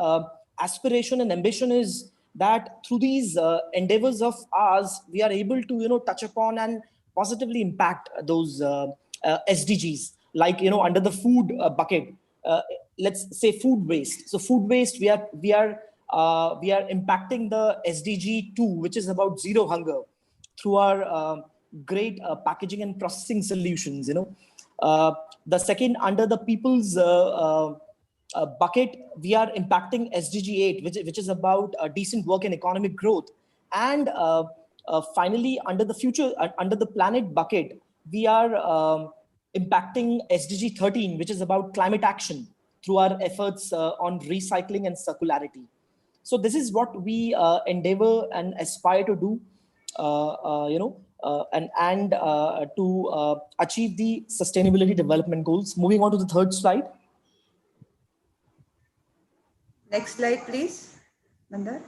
[SPEAKER 3] aspiration and ambition is that through these endeavors of ours, we are able to touch upon and positively impact those SDGs. Like under the food bucket, let's say food waste. So food waste, we are impacting the SDG 2, which is about zero hunger, through our great packaging and processing solutions. The second, under the people's bucket, we are impacting SDG 8, which is about decent work and economic growth. And finally, under the future, under the planet bucket, we are impacting SDG 13, which is about climate action through our efforts on recycling and circularity. So this is what we endeavor and aspire to do, and to achieve the sustainability development goals. Moving on to the third slide.
[SPEAKER 1] Next slide, please, Mandar.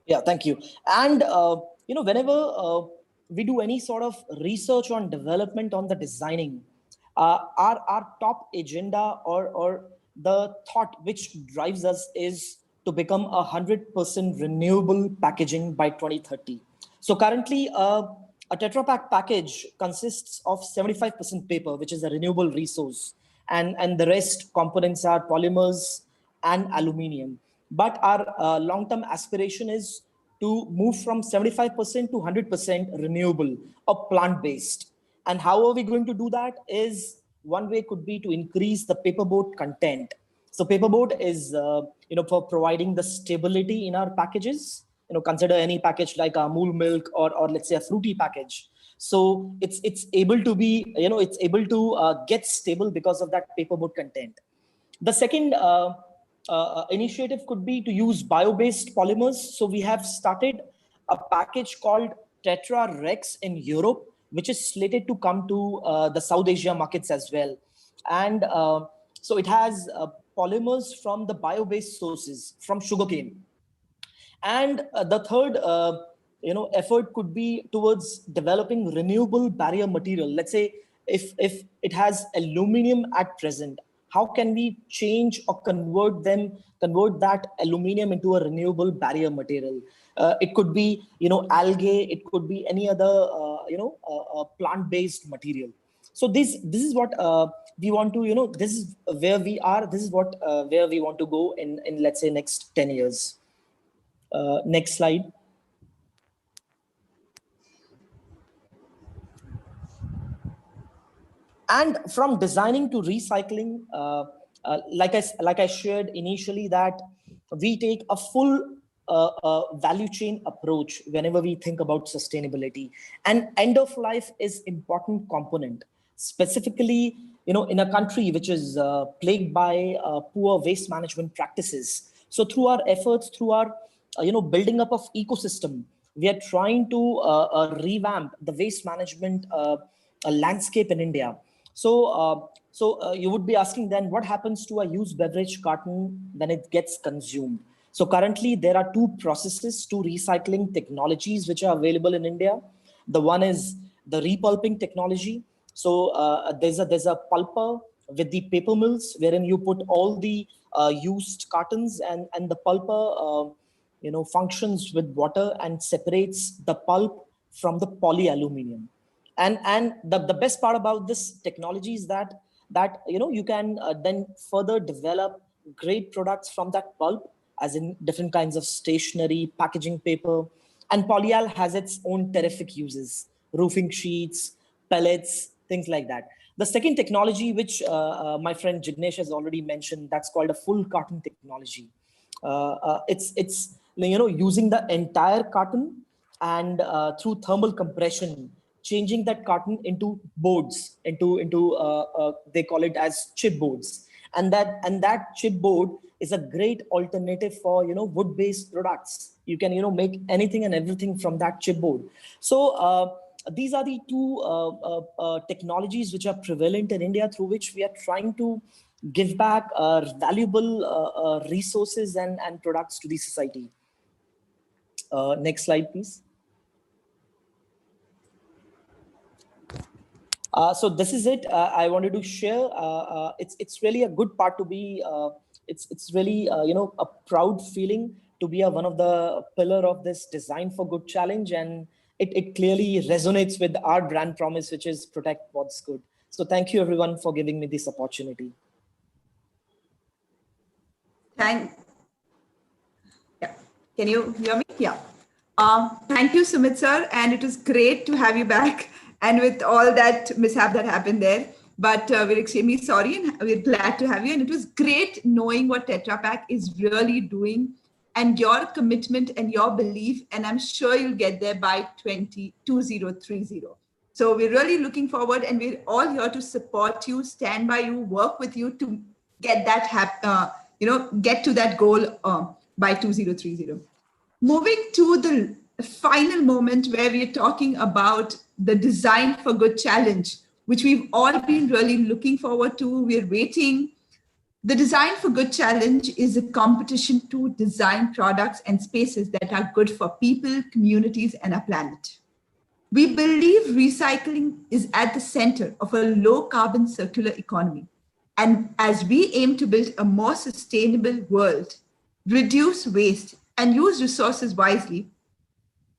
[SPEAKER 9] Yeah, thank you. And, whenever we do any sort of research on development on the designing, our top agenda or the thought which drives us is to become 100% renewable packaging by 2030. So currently, a Tetra Pak package consists of 75% paper, which is a renewable resource, and the rest components are polymers and aluminium. But our long-term aspiration is to move from 75% to 100% renewable or plant-based. And how are we going to do that? Is one way could be to increase the paperboard content. So paperboard is, for providing the stability in our packages. Consider any package like Amul milk or let's say a fruity package. So it's able to be, it's able to get stable because of that paperboard content. The second initiative could be to use bio-based polymers. So we have started a package called Tetra Rex in Europe, which is slated to come to the South Asia markets as well. And so it has polymers from the bio-based sources from sugarcane. And the third effort could be towards developing renewable barrier material. Let's say if it has aluminium at present, how can we change or convert that aluminium into a renewable barrier material? It could be algae, it could be any other plant-based material. So this is what we want to, this is where we are, this is what where we want to go in let's say next 10 years. Next slide. And from designing to recycling, like I shared initially, that we take a full value chain approach whenever we think about sustainability. And end of life is important component, specifically in a country which is plagued by poor waste management practices. So through our efforts, through our building up of ecosystem, we are trying to revamp the waste management landscape in India. So you would be asking then, what happens to a used beverage carton when it gets consumed? So currently there are two processes, two recycling technologies which are available in India. The one is the repulping technology. So there's a pulper with the paper mills wherein you put all the used cartons, and the pulper functions with water and separates the pulp from the polyaluminium. And the best part about this technology is that you can then further develop great products from that pulp, as in different kinds of stationery, packaging paper. And polyal has its own terrific uses: roofing sheets, pellets, things like that. The second technology, which my friend Jignesh has already mentioned, that's called a full carton technology. It's using the entire carton and through thermal compression, changing that carton into boards, into they call it as chipboards, and that chipboard is a great alternative for wood-based products. You can make anything and everything from that chipboard. So these are the two technologies which are prevalent in India, through which we are trying to give back valuable resources and products to the society. Next slide, please. So this is it. I wanted to share. It's really a good part to be. It's really a proud feeling to be one of the pillar of this Design for Good challenge, and it clearly resonates with our brand promise, which is protect what's good. So thank you everyone for giving me this opportunity.
[SPEAKER 1] Yeah. Can you hear me? Yeah. Thank you, Sumit sir, and it was great to have you back. And with all that mishap that happened there, but we're extremely sorry and we're glad to have you. And it was great knowing what Tetra Pak is really doing and your commitment and your belief. And I'm sure you'll get there by 2030. So we're really looking forward, and we're all here to support you, stand by you, work with you to get that get to that goal by 2030. Moving to the final moment where we're talking about the Design for Good challenge, which we've all been really looking forward to. We're waiting. The Design for Good Challenge is a competition to design products and spaces that are good for people, communities, and our planet. We believe recycling is at the center of a low carbon circular economy. And as we aim to build a more sustainable world, reduce waste, and use resources wisely,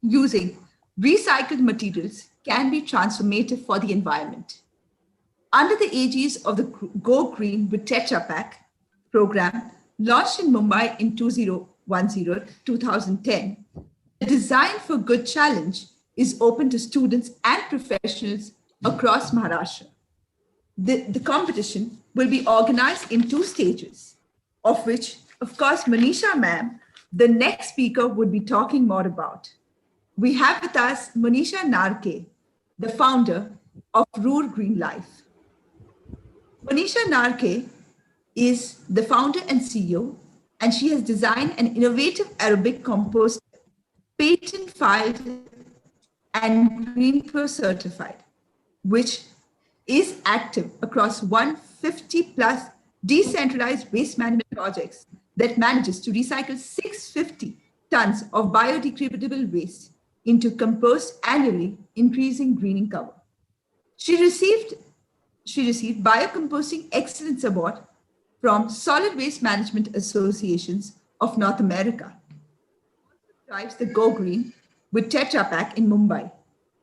[SPEAKER 1] using recycled materials can be transformative for the environment. Under the aegis of the Go Green with Tetra Pak program, launched in Mumbai in 2010, the Design for Good Challenge is open to students and professionals across Maharashtra. The competition will be organized in 2 stages, of which, of course, Manisha ma'am, the next speaker, would be talking more about. We have with us Manisha Narke, the founder of Roor Green Life. Manisha Narke is the founder and CEO, and she has designed an innovative aerobic compost, patent filed and Green Pro certified, which is active across 150 plus decentralized waste management projects that manages to recycle 650 tons of biodegradable waste into compost annually, increasing greening cover. She received Biocomposting Excellence Award from Solid Waste Management Associations of North America. Drives the Go Green with Tetra Pak in Mumbai,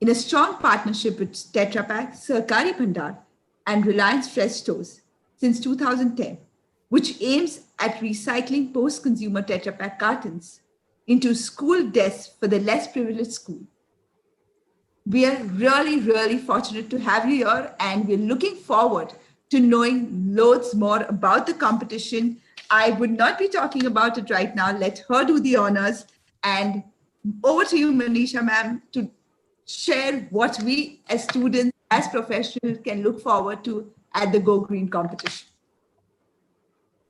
[SPEAKER 1] in a strong partnership with Tetra Pak, Sahkari Bhandar, and Reliance Fresh Stores since 2010, which aims at recycling post-consumer Tetra Pak cartons into school desks for the less privileged school. We are really, really fortunate to have you here, and we're looking forward to knowing loads more about the competition. I would not be talking about it right now. Let her do the honors. And over to you, Manisha ma'am, to share what we as students, as professionals, can look forward to at the Go Green competition.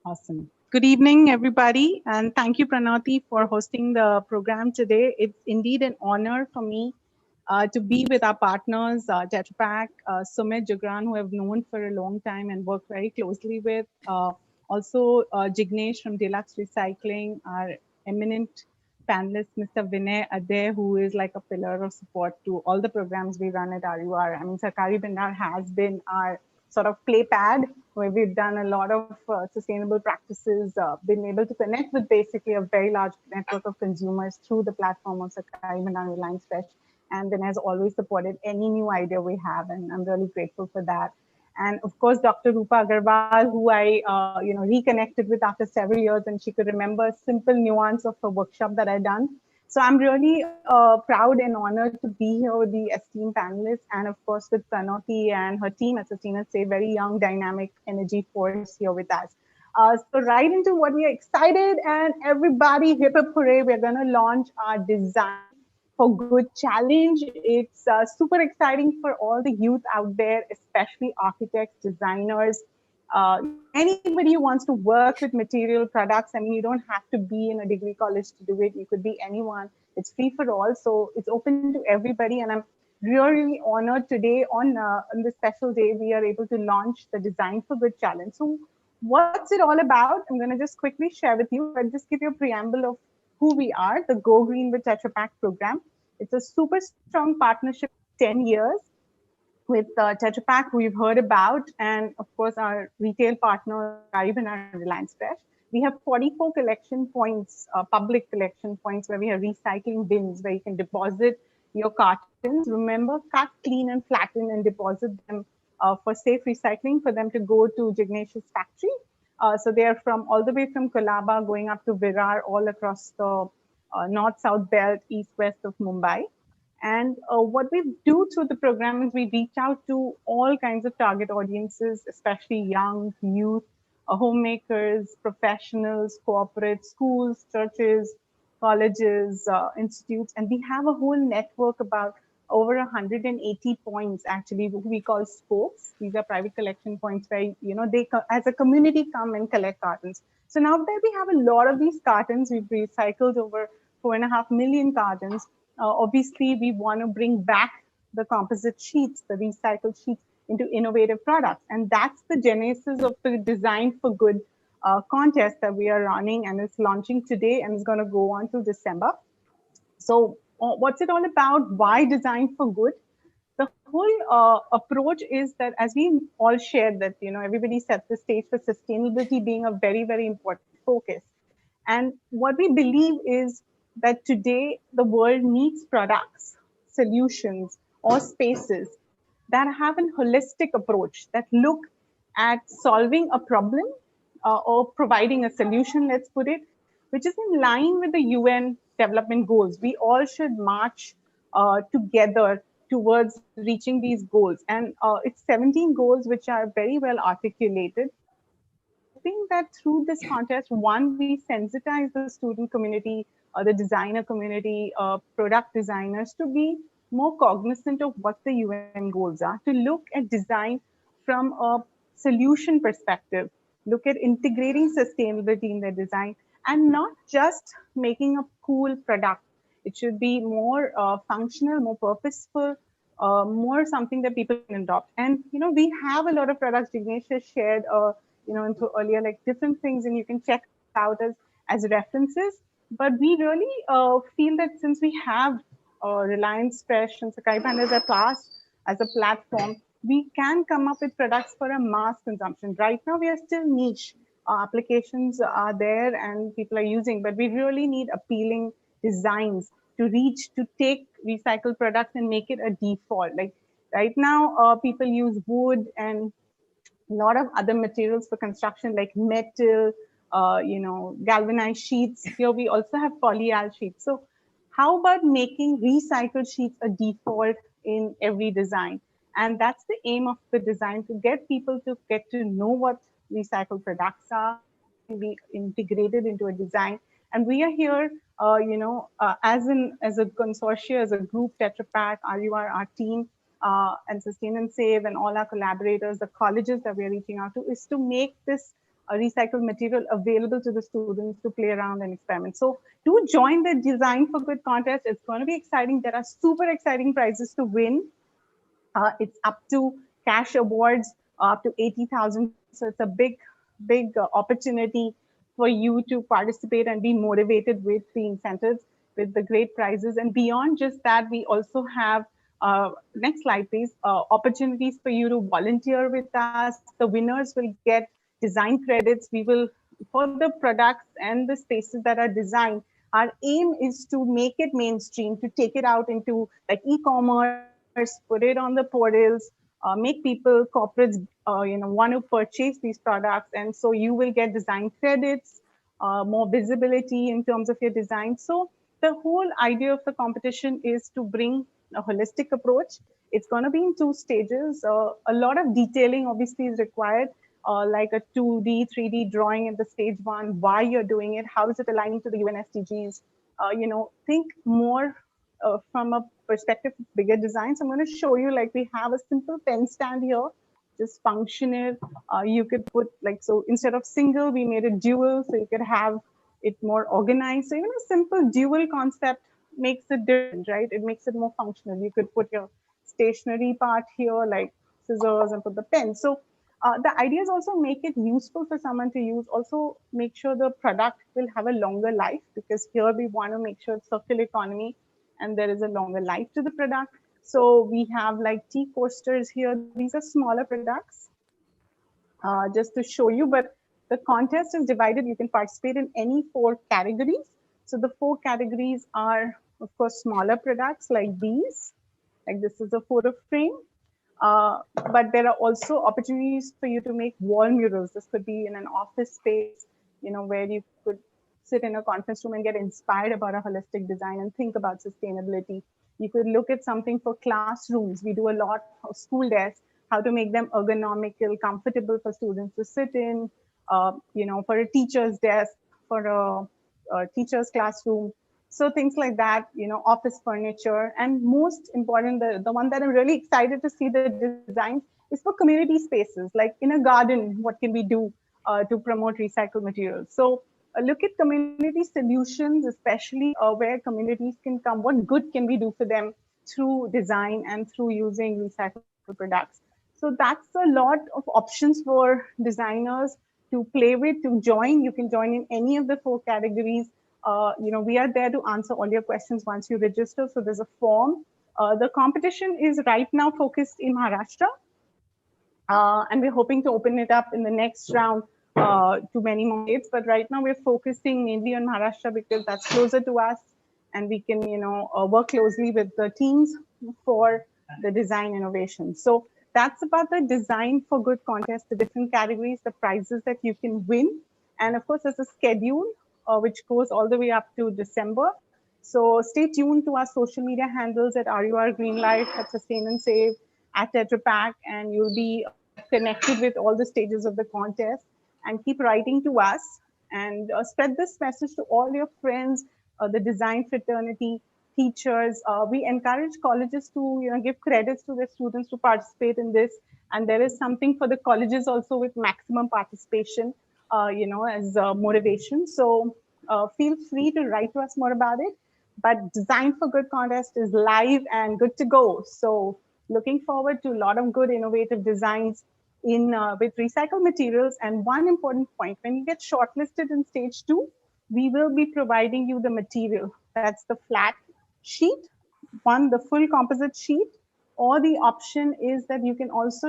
[SPEAKER 5] Awesome. Good evening, everybody. And thank you, Pranati, for hosting the program today. It's indeed an honor for me to be with our partners, Tetra Pak, Sumit Jagran, who I've known for a long time and worked very closely with. Also, Jignesh from Deluxe Recycling, our eminent panelist, Mr. Vinay Ade, who is like a pillar of support to all the programs we run at RUR. I mean, Sahkari Bhandar has been our sort of play pad, where we've done a lot of sustainable practices, been able to connect with basically a very large network of consumers through the platform of Sahkari Bhandar Reliance Fresh. And then has always supported any new idea we have, and I'm really grateful for that. And of course, Dr. Rupa Agarwal, who I reconnected with after several years, and she could remember a simple nuance of a workshop that I done. So I'm really proud and honored to be here with the esteemed panelists, and of course with Pranati and her team, as Sasina say, very young, dynamic energy force here with us. So right into what we are excited, and everybody hip hip hooray, we're going to launch our Design for Good challenge. It's super exciting for all the youth out there, especially architects, designers, anybody who wants to work with material products. I mean, you don't have to be in a degree college to do it. You could be anyone. It's free for all. So it's open to everybody. And I'm really honored today on this special day, we are able to launch the Design for Good challenge. So what's it all about? I'm going to just quickly share with you. I'll just give you a preamble of who we are, the Go Green with Tetra Pak program. It's a super strong partnership, 10 years, with Tetra Pak, who you've heard about, and of course our retail partner, Sahkari and Reliance Fresh. We have 44 collection points, public collection points, where we have recycling bins where you can deposit your cartons. Remember, cut, clean, and flatten, and deposit them for safe recycling, for them to go to Jignesh's factory. So they are from all the way from Kolaba going up to Virar, all across the north-south belt, east-west of Mumbai. And what we do through the program is we reach out to all kinds of target audiences, especially young, youth, homemakers, professionals, corporate, schools, churches, colleges, institutes. And we have a whole network about over 180 points, actually, who we call spokes. These are private collection points where, they as a community come and collect cartons. So now that we have a lot of these cartons, we've recycled over 4.5 million cartons. Obviously, we want to bring back the composite sheets, the recycled sheets, into innovative products. And that's the genesis of the Design for Good contest that we are running, and it's launching today and it's going to go on till December. So what's it all about? Why design for good? The whole approach is that, as we all shared, that everybody set the stage for sustainability being a very, very important focus. And what we believe is that today the world needs products, solutions, or spaces that have a holistic approach, that look at solving a problem or providing a solution, let's put it, which is in line with the UN development goals. We all should march together towards reaching these goals. And it's 17 goals which are very well articulated. Hoping that through this contest, one, we sensitize the student community, the designer community, product designers to be more cognizant of what the UN goals are, to look at design from a solution perspective, look at integrating sustainability in their design, and not just making a cool product. It should be more functional, more purposeful, more something that people can adopt. And we have a lot of products. Jignesh has shared into earlier, like different things, and you can check out as references. But we really feel that since we have Reliance Fresh and Sakai Band as a platform, we can come up with products for a mass consumption. Right now, we are still niche. Applications are there and people are using, but we really need appealing designs to take recycled products and make it a default. Like right now, people use wood and a lot of other materials for construction, like metal, galvanized sheets. Here we also have polyal sheets. So how about making recycled sheets a default in every design? And that's the aim of the design, to get people to get to know what recycled products are, and be integrated into a design. And we are here, as a consortium, as a group, Tetra Pak, RUR, our team, and Sustain and Save, and all our collaborators, the colleges that we are reaching out to, is to make this recycled material available to the students to play around and experiment. So do join the Design for Good contest. It's going to be exciting. There are super exciting prizes to win. It's up to cash awards, up to 80,000. So it's a big opportunity for you to participate and be motivated with the incentives, with the great prizes. And beyond just that, we also have, next slide please, opportunities for you to volunteer with us. The winners will get design credits. We will, for the products and the spaces that are designed, our aim is to make it mainstream, to take it out into like e-commerce, put it on the portals, make people, corporates, want to purchase these products. And so you will get design credits, more visibility in terms of your design. So the whole idea of the competition is to bring a holistic approach. It's going to be in 2 stages. A lot of detailing obviously is required, like a 2D, 3D drawing at the stage 1, why you're doing it, how is it aligning to the UN SDGs. Think more from a perspective of bigger designs. I'm going to show you, like we have a simple pen stand here, just functional. You could put so instead of single, we made it dual, so you could have it more organized. So even a simple dual concept makes it different, right? It makes it more functional. You could put your stationary part here, like scissors, and put the pen. So the idea is also make it useful for someone to use. Also make sure the product will have a longer life, because here we want to make sure it's circular economy and there is a longer life to the product. So we have like tea coasters here. These are smaller products, just to show you, but the contest is divided. You can participate in any 4 categories. So the 4 categories are, of course, smaller products like these, like this is a photo frame. But there are also opportunities for you to make wall murals. This could be in an office space, where you could sit in a conference room and get inspired about a holistic design and think about sustainability. You could look at something for classrooms. We do a lot of school desks, how to make them ergonomical, comfortable for students to sit in, for a teacher's desk, for a teacher's classroom. So things like that, office furniture. And most important, the one that I'm really excited to see the design is for community spaces, like in a garden, what can we do to promote recycled materials? So look at community solutions, especially where communities can come. What good can we do for them through design and through using recycled products? So that's a lot of options for designers to play with, to join. You can join in any of the 4 categories. We are there to answer all your questions once you register. So there's a form. The competition is right now focused in Maharashtra. And we're hoping to open it up in the next round to many more states. But right now we're focusing mainly on Maharashtra because that's closer to us, and we can, work closely with the teams for the design innovation. So that's about the Design for Good contest, the different categories, the prizes that you can win. And of course, there's a schedule which goes all the way up to December. So stay tuned to our social media handles at RUR Green Life, at Sustain and Save, at Tetra Pak, and you'll be connected with all the stages of the contest. And keep writing to us and spread this message to all your friends, the design fraternity, teachers. We encourage colleges to give credits to their students to participate in this. And there is something for the colleges also with maximum participation, as motivation. So feel free to write to us more about it. But Design for Good contest is live and good to go. So looking forward to a lot of good innovative designs with recycled materials. And one important point, when you get shortlisted in stage 2, we will be providing you the material. That's the flat sheet, the full composite sheet, or the option is that you can also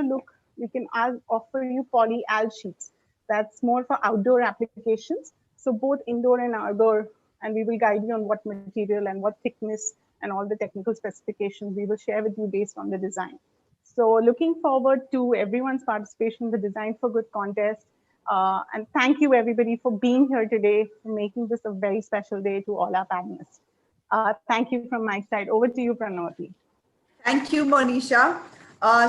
[SPEAKER 5] offer you polyal sheets. That's more for outdoor applications. So both indoor and outdoor, and we will guide you on what material and what thickness and all the technical specifications we will share with you based on the design. So looking forward to everyone's participation in the Design for Good contest. And thank you everybody for being here today, for making this a very special day to all our panelists. Thank you from my side. Over to you, Pranoti.
[SPEAKER 1] Thank you, Monisha.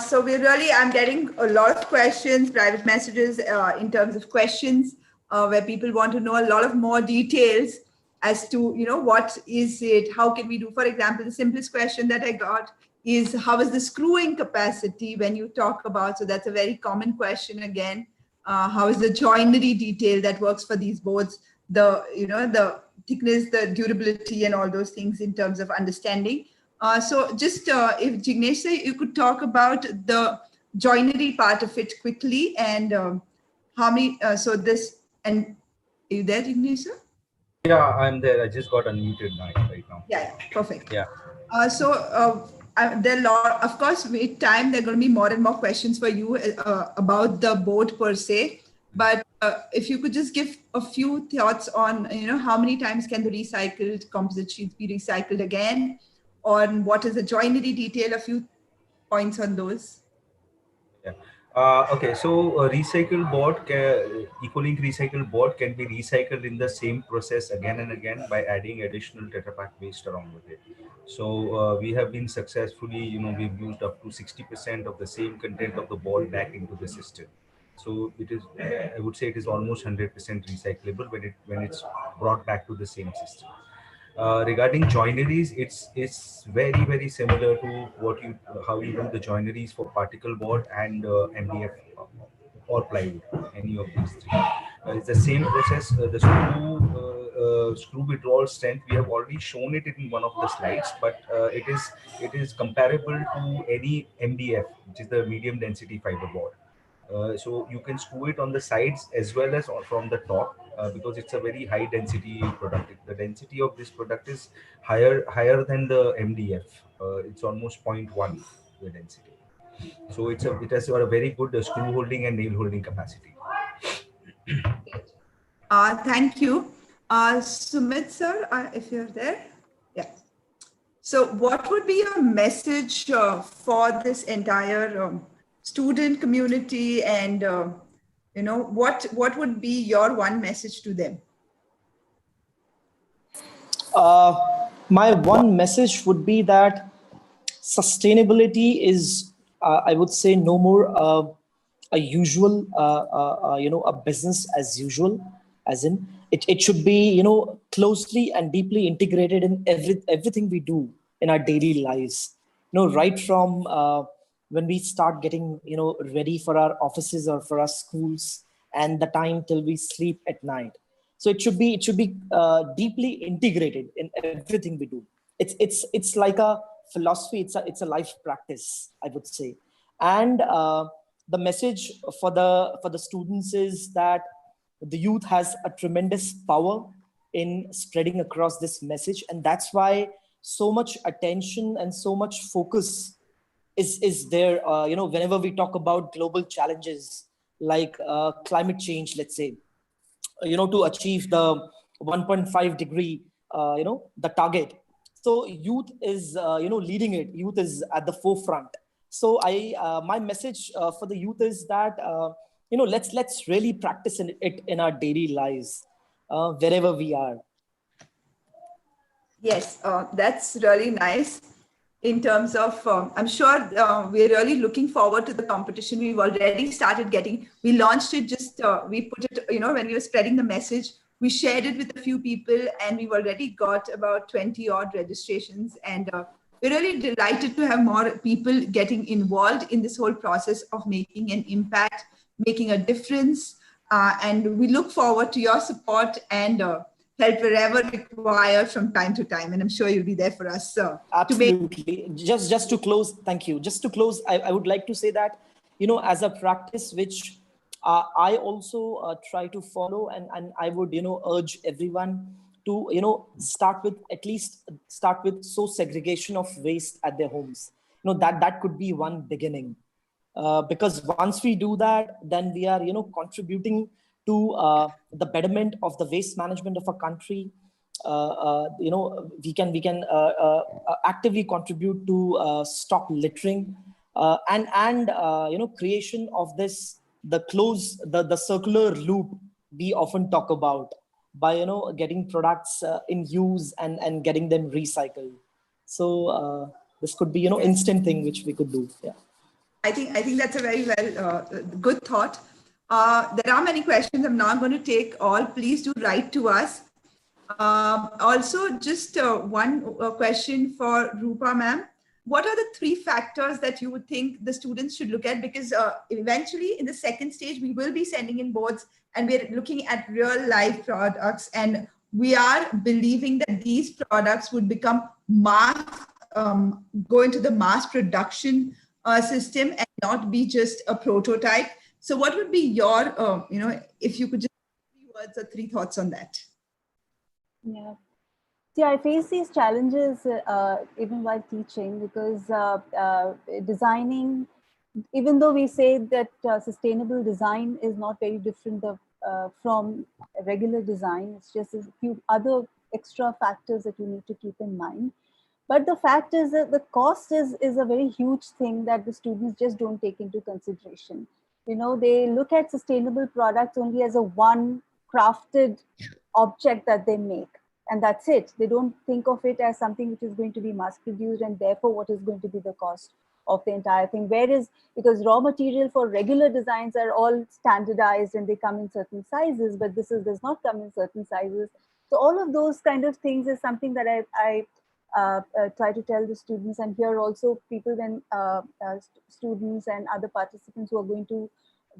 [SPEAKER 1] So I'm getting a lot of questions, private messages in terms of questions where people want to know a lot of more details as to, what is it? How can we do? For example, the simplest question that I got is, how is the screwing capacity when you talk about? So that's a very common question again. How is the joinery detail that works for these boards? The thickness, the durability, and all those things in terms of understanding. So just if Jignesh, you could talk about the joinery part of it quickly, and how many, are you there, Jignesh?
[SPEAKER 7] Yeah, I'm there. I just got unmuted right now.
[SPEAKER 1] Yeah, perfect.
[SPEAKER 7] Yeah.
[SPEAKER 1] There are a lot, of course, with time, there are going to be more and more questions for you about the board per se. But if you could just give a few thoughts on, how many times can the recycled composite sheets be recycled again? Or what is the joinery detail? A few points on those.
[SPEAKER 7] Yeah. Okay, so a recycled board, Ecolink recycled board can be recycled in the same process again and again by adding additional Tetra Pak waste along with it. So we have been successfully, we've used up to 60% of the same content of the board back into the system. So it is, I would say it is almost 100% recyclable when it's brought back to the same system. Regarding joineries, it's very similar to how you do the joineries for particle board and MDF or plywood, any of these three. It's the same process. The screw withdrawal strength, we have already shown it in one of the slides, but it is comparable to any MDF, which is the medium density fiber board. So you can screw it on the sides as well as from the top, because it's a very high density product. The density of this product is higher than the MDF. It's almost 0.1 the density. So it has got a very good screw holding and nail holding capacity.
[SPEAKER 1] Thank you. Sumit sir, if you're there. Yeah. So what would be your message for this entire student community, and what would be your one message to them?
[SPEAKER 9] My one message would be that sustainability is, I would say, no more a usual, a business as usual, as in it should be, closely and deeply integrated in everything we do in our daily lives. Right from when we start getting, ready for our offices or for our schools, and the time till we sleep at night. So it should be deeply integrated in everything we do. It's like a philosophy. It's a life practice, I would say. And the message for the students is that the youth has a tremendous power in spreading across this message. And that's why so much attention and so much focus is there, whenever we talk about global challenges like climate change, let's say, to achieve the 1.5 degree, the target. So youth is, leading it. Youth is at the forefront. So my message for the youth is that, let's really practice it in our daily lives, wherever we are.
[SPEAKER 1] Yes, that's really nice. In terms of, I'm sure we're really looking forward to the competition. We've already started we launched it we put it, when we were spreading the message, we shared it with a few people and we've already got about 20 odd registrations. And we're really delighted to have more people getting involved in this whole process of making an impact, making a difference. And we look forward to your support and help wherever required from time to time. And I'm sure you'll be there for us.
[SPEAKER 9] Absolutely. Just to close, thank you. Just to close, I would like to say that, as a practice, which I also try to follow, and I would, urge everyone to, start with segregation of waste at their homes. That could be one beginning. Because once we do that, then we are, contributing to the betterment of the waste management of a country. We can actively contribute to stop littering and creation of the circular loop we often talk about by getting products in use and getting them recycled. So this could be instant thing which we could do. Yeah.
[SPEAKER 1] I think that's a very good thought. There are many questions. I'm not going to take all. Please do write to us. Also, just one question for Rupa ma'am. What are the 3 factors that you would think the students should look at? Because eventually in the second stage, we will be sending in boards and we're looking at real life products. And we are believing that these products would become go into the mass production system and not be just a prototype. So what would be your, if you could just 3 words or 3 thoughts on that?
[SPEAKER 2] Yeah. See, I face these challenges even while teaching because designing, even though we say that sustainable design is not very different from regular design, it's just a few other extra factors that you need to keep in mind. But the fact is that the cost is a very huge thing that the students just don't take into consideration. They look at sustainable products only as a one crafted object that they make. And that's it. They don't think of it as something which is going to be mass produced and therefore what is going to be the cost of the entire thing. Whereas, because raw material for regular designs are all standardized and they come in certain sizes, but this does not come in certain sizes. So all of those kind of things is something that I try to tell the students, and here also people students and other participants who are going to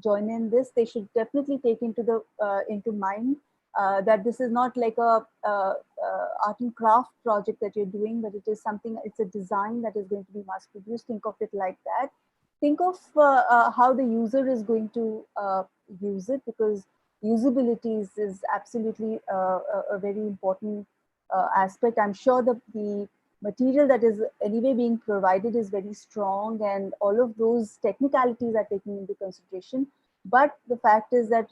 [SPEAKER 2] join in this, they should definitely take into mind that this is not like a art and craft project that you're doing, but it is something, it's a design that is going to be mass produced. Think of it like that. Think of how the user is going to use it, because usability is absolutely a very important aspect. I'm sure that the material that is anyway being provided is very strong and all of those technicalities are taken into consideration. But the fact is that,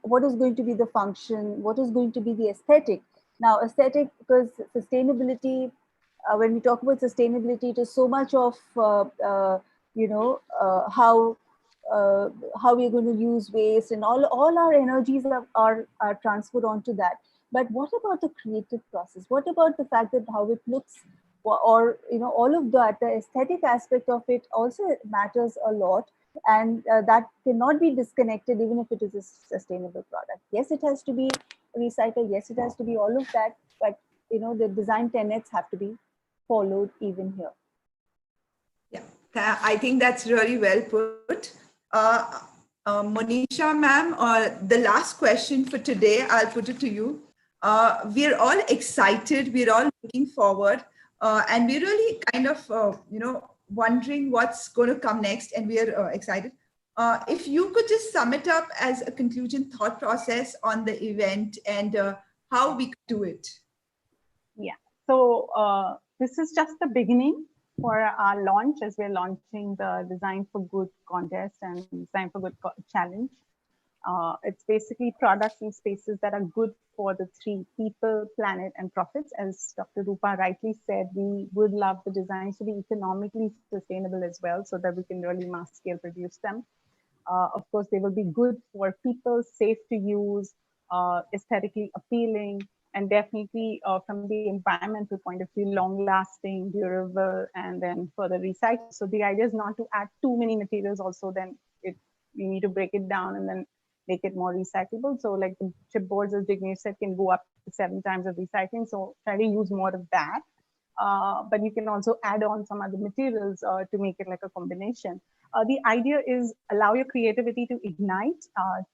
[SPEAKER 2] what is going to be the function, what is going to be the aesthetic. Now aesthetic, because sustainability, when we talk about sustainability, it is so much of, how we're going to use waste, and all our energies are transferred onto that. But what about the creative process? What about the fact that how it looks, or all of that, the aesthetic aspect of it also matters a lot. And that cannot be disconnected even if it is a sustainable product. Yes, it has to be recycled. Yes, it has to be all of that. But, the design tenets have to be followed even here.
[SPEAKER 1] Yeah, I think that's really well put. Monisha ma'am, the last question for today, I'll put it to you. We're all excited. We're all looking forward. And we're really kind of, wondering what's going to come next, and we are excited. If you could just sum it up as a conclusion thought process on the event and how we could do it.
[SPEAKER 5] Yeah, so this is just the beginning for our launch, as we're launching the Design for Good contest and Design for Good challenge. It's basically products and spaces that are good for the three: people, planet, and profits. As Dr. Rupa rightly said, we would love the designs to be economically sustainable as well, so that we can really mass scale produce them. Of course, they will be good for people, safe to use, aesthetically appealing, and definitely from the environmental point of view, long lasting, durable, and then further recycled. So the idea is not to add too many materials also, then we need to break it down and then make it more recyclable. So like the chipboards, as Jignesh said, can go up to 7 times of recycling. So try to use more of that. But you can also add on some other materials to make it like a combination. The idea is allow your creativity to ignite.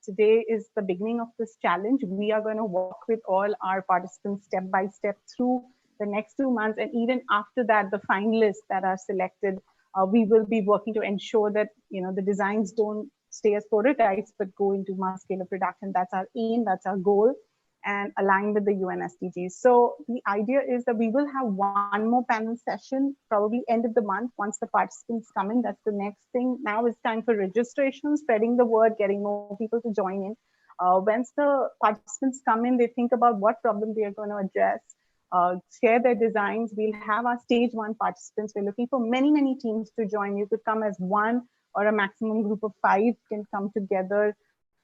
[SPEAKER 5] Today is the beginning of this challenge. We are going to walk with all our participants step by step through the next 2 months. And even after that, the finalists that are selected, we will be working to ensure that the designs don't stay as prototypes, but go into mass scale of production. That's our aim, that's our goal, and align with the UN SDGs. So the idea is that we will have one more panel session, probably end of the month, once the participants come in. That's the next thing. Now it's time for registration, spreading the word, getting more people to join in. Once the participants come in, they think about what problem they are going to address, share their designs. We'll have our stage 1 participants. We're looking for many, many teams to join. You could come as one, or a maximum group of 5 can come together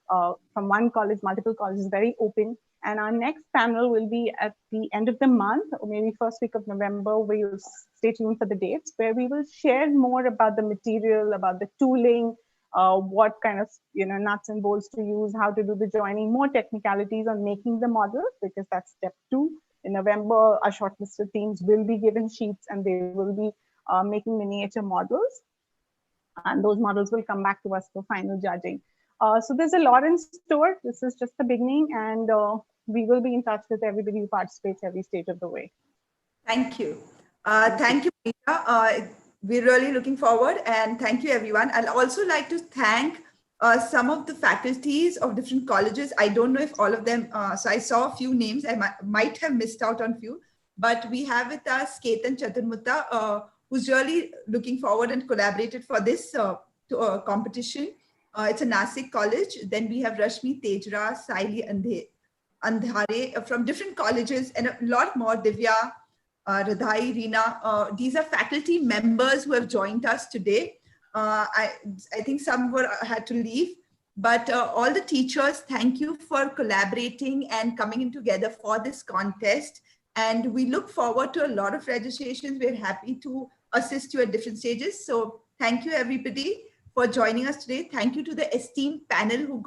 [SPEAKER 5] from one college, multiple colleges, very open. And our next panel will be at the end of the month, or maybe first week of November. We'll stay tuned for the dates, where we will share more about the material, about the tooling, what kind of nuts and bolts to use, how to do the joining, more technicalities on making the models, because that's step 2. In November, our shortlisted teams will be given sheets and they will be making miniature models. And those models will come back to us for final judging. So there's a lot in store. This is just the beginning, and we will be in touch with everybody who participates every stage of the way.
[SPEAKER 1] Thank you. Thank you, Meera. We're really looking forward, and thank you, everyone. I'd also like to thank some of the faculties of different colleges. I don't know if all of them, so I saw a few names. I might have missed out on few, but we have with us Ketan Chaturmutta, who's really looking forward and collaborated for this competition. It's a Nasik college. Then we have Rashmi Tejra, Saili Andhare from different colleges, and a lot more. Divya, Radhai, Reena. These are faculty members who have joined us today. I think some had to leave, but all the teachers, thank you for collaborating and coming in together for this contest. And we look forward to a lot of registrations. We're happy to assist you at different stages. So thank you, everybody, for joining us today. Thank you to the esteemed panel who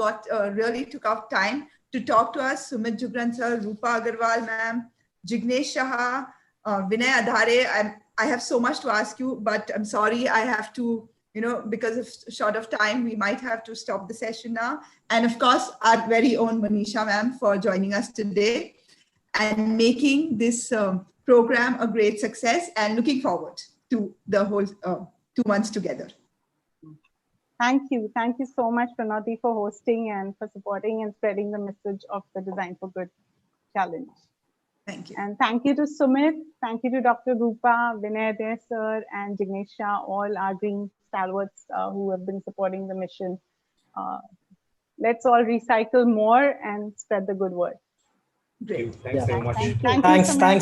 [SPEAKER 1] really took out time to talk to us. Sumit Jugran sir, Rupa Agarwal ma'am, Jignesh Shah, Vinay Adhare. I have so much to ask you, but I'm sorry, I have to, because of short of time, we might have to stop the session now. And of course, our very own Manisha ma'am for joining us today and making this program a great success, and looking forward to the whole 2 months together.
[SPEAKER 5] Thank you. Thank you so much, Pranati, for hosting and for supporting and spreading the message of the Design for Good challenge.
[SPEAKER 1] Thank you.
[SPEAKER 5] And thank you to Sumit. Thank you to Dr. Rupa, Vinay Adhare sir, and Jignesh Shah, all our green stalwarts who have been supporting the mission. Let's all recycle more and spread the good word.
[SPEAKER 1] Great.
[SPEAKER 7] Thanks very much.
[SPEAKER 5] Thanks.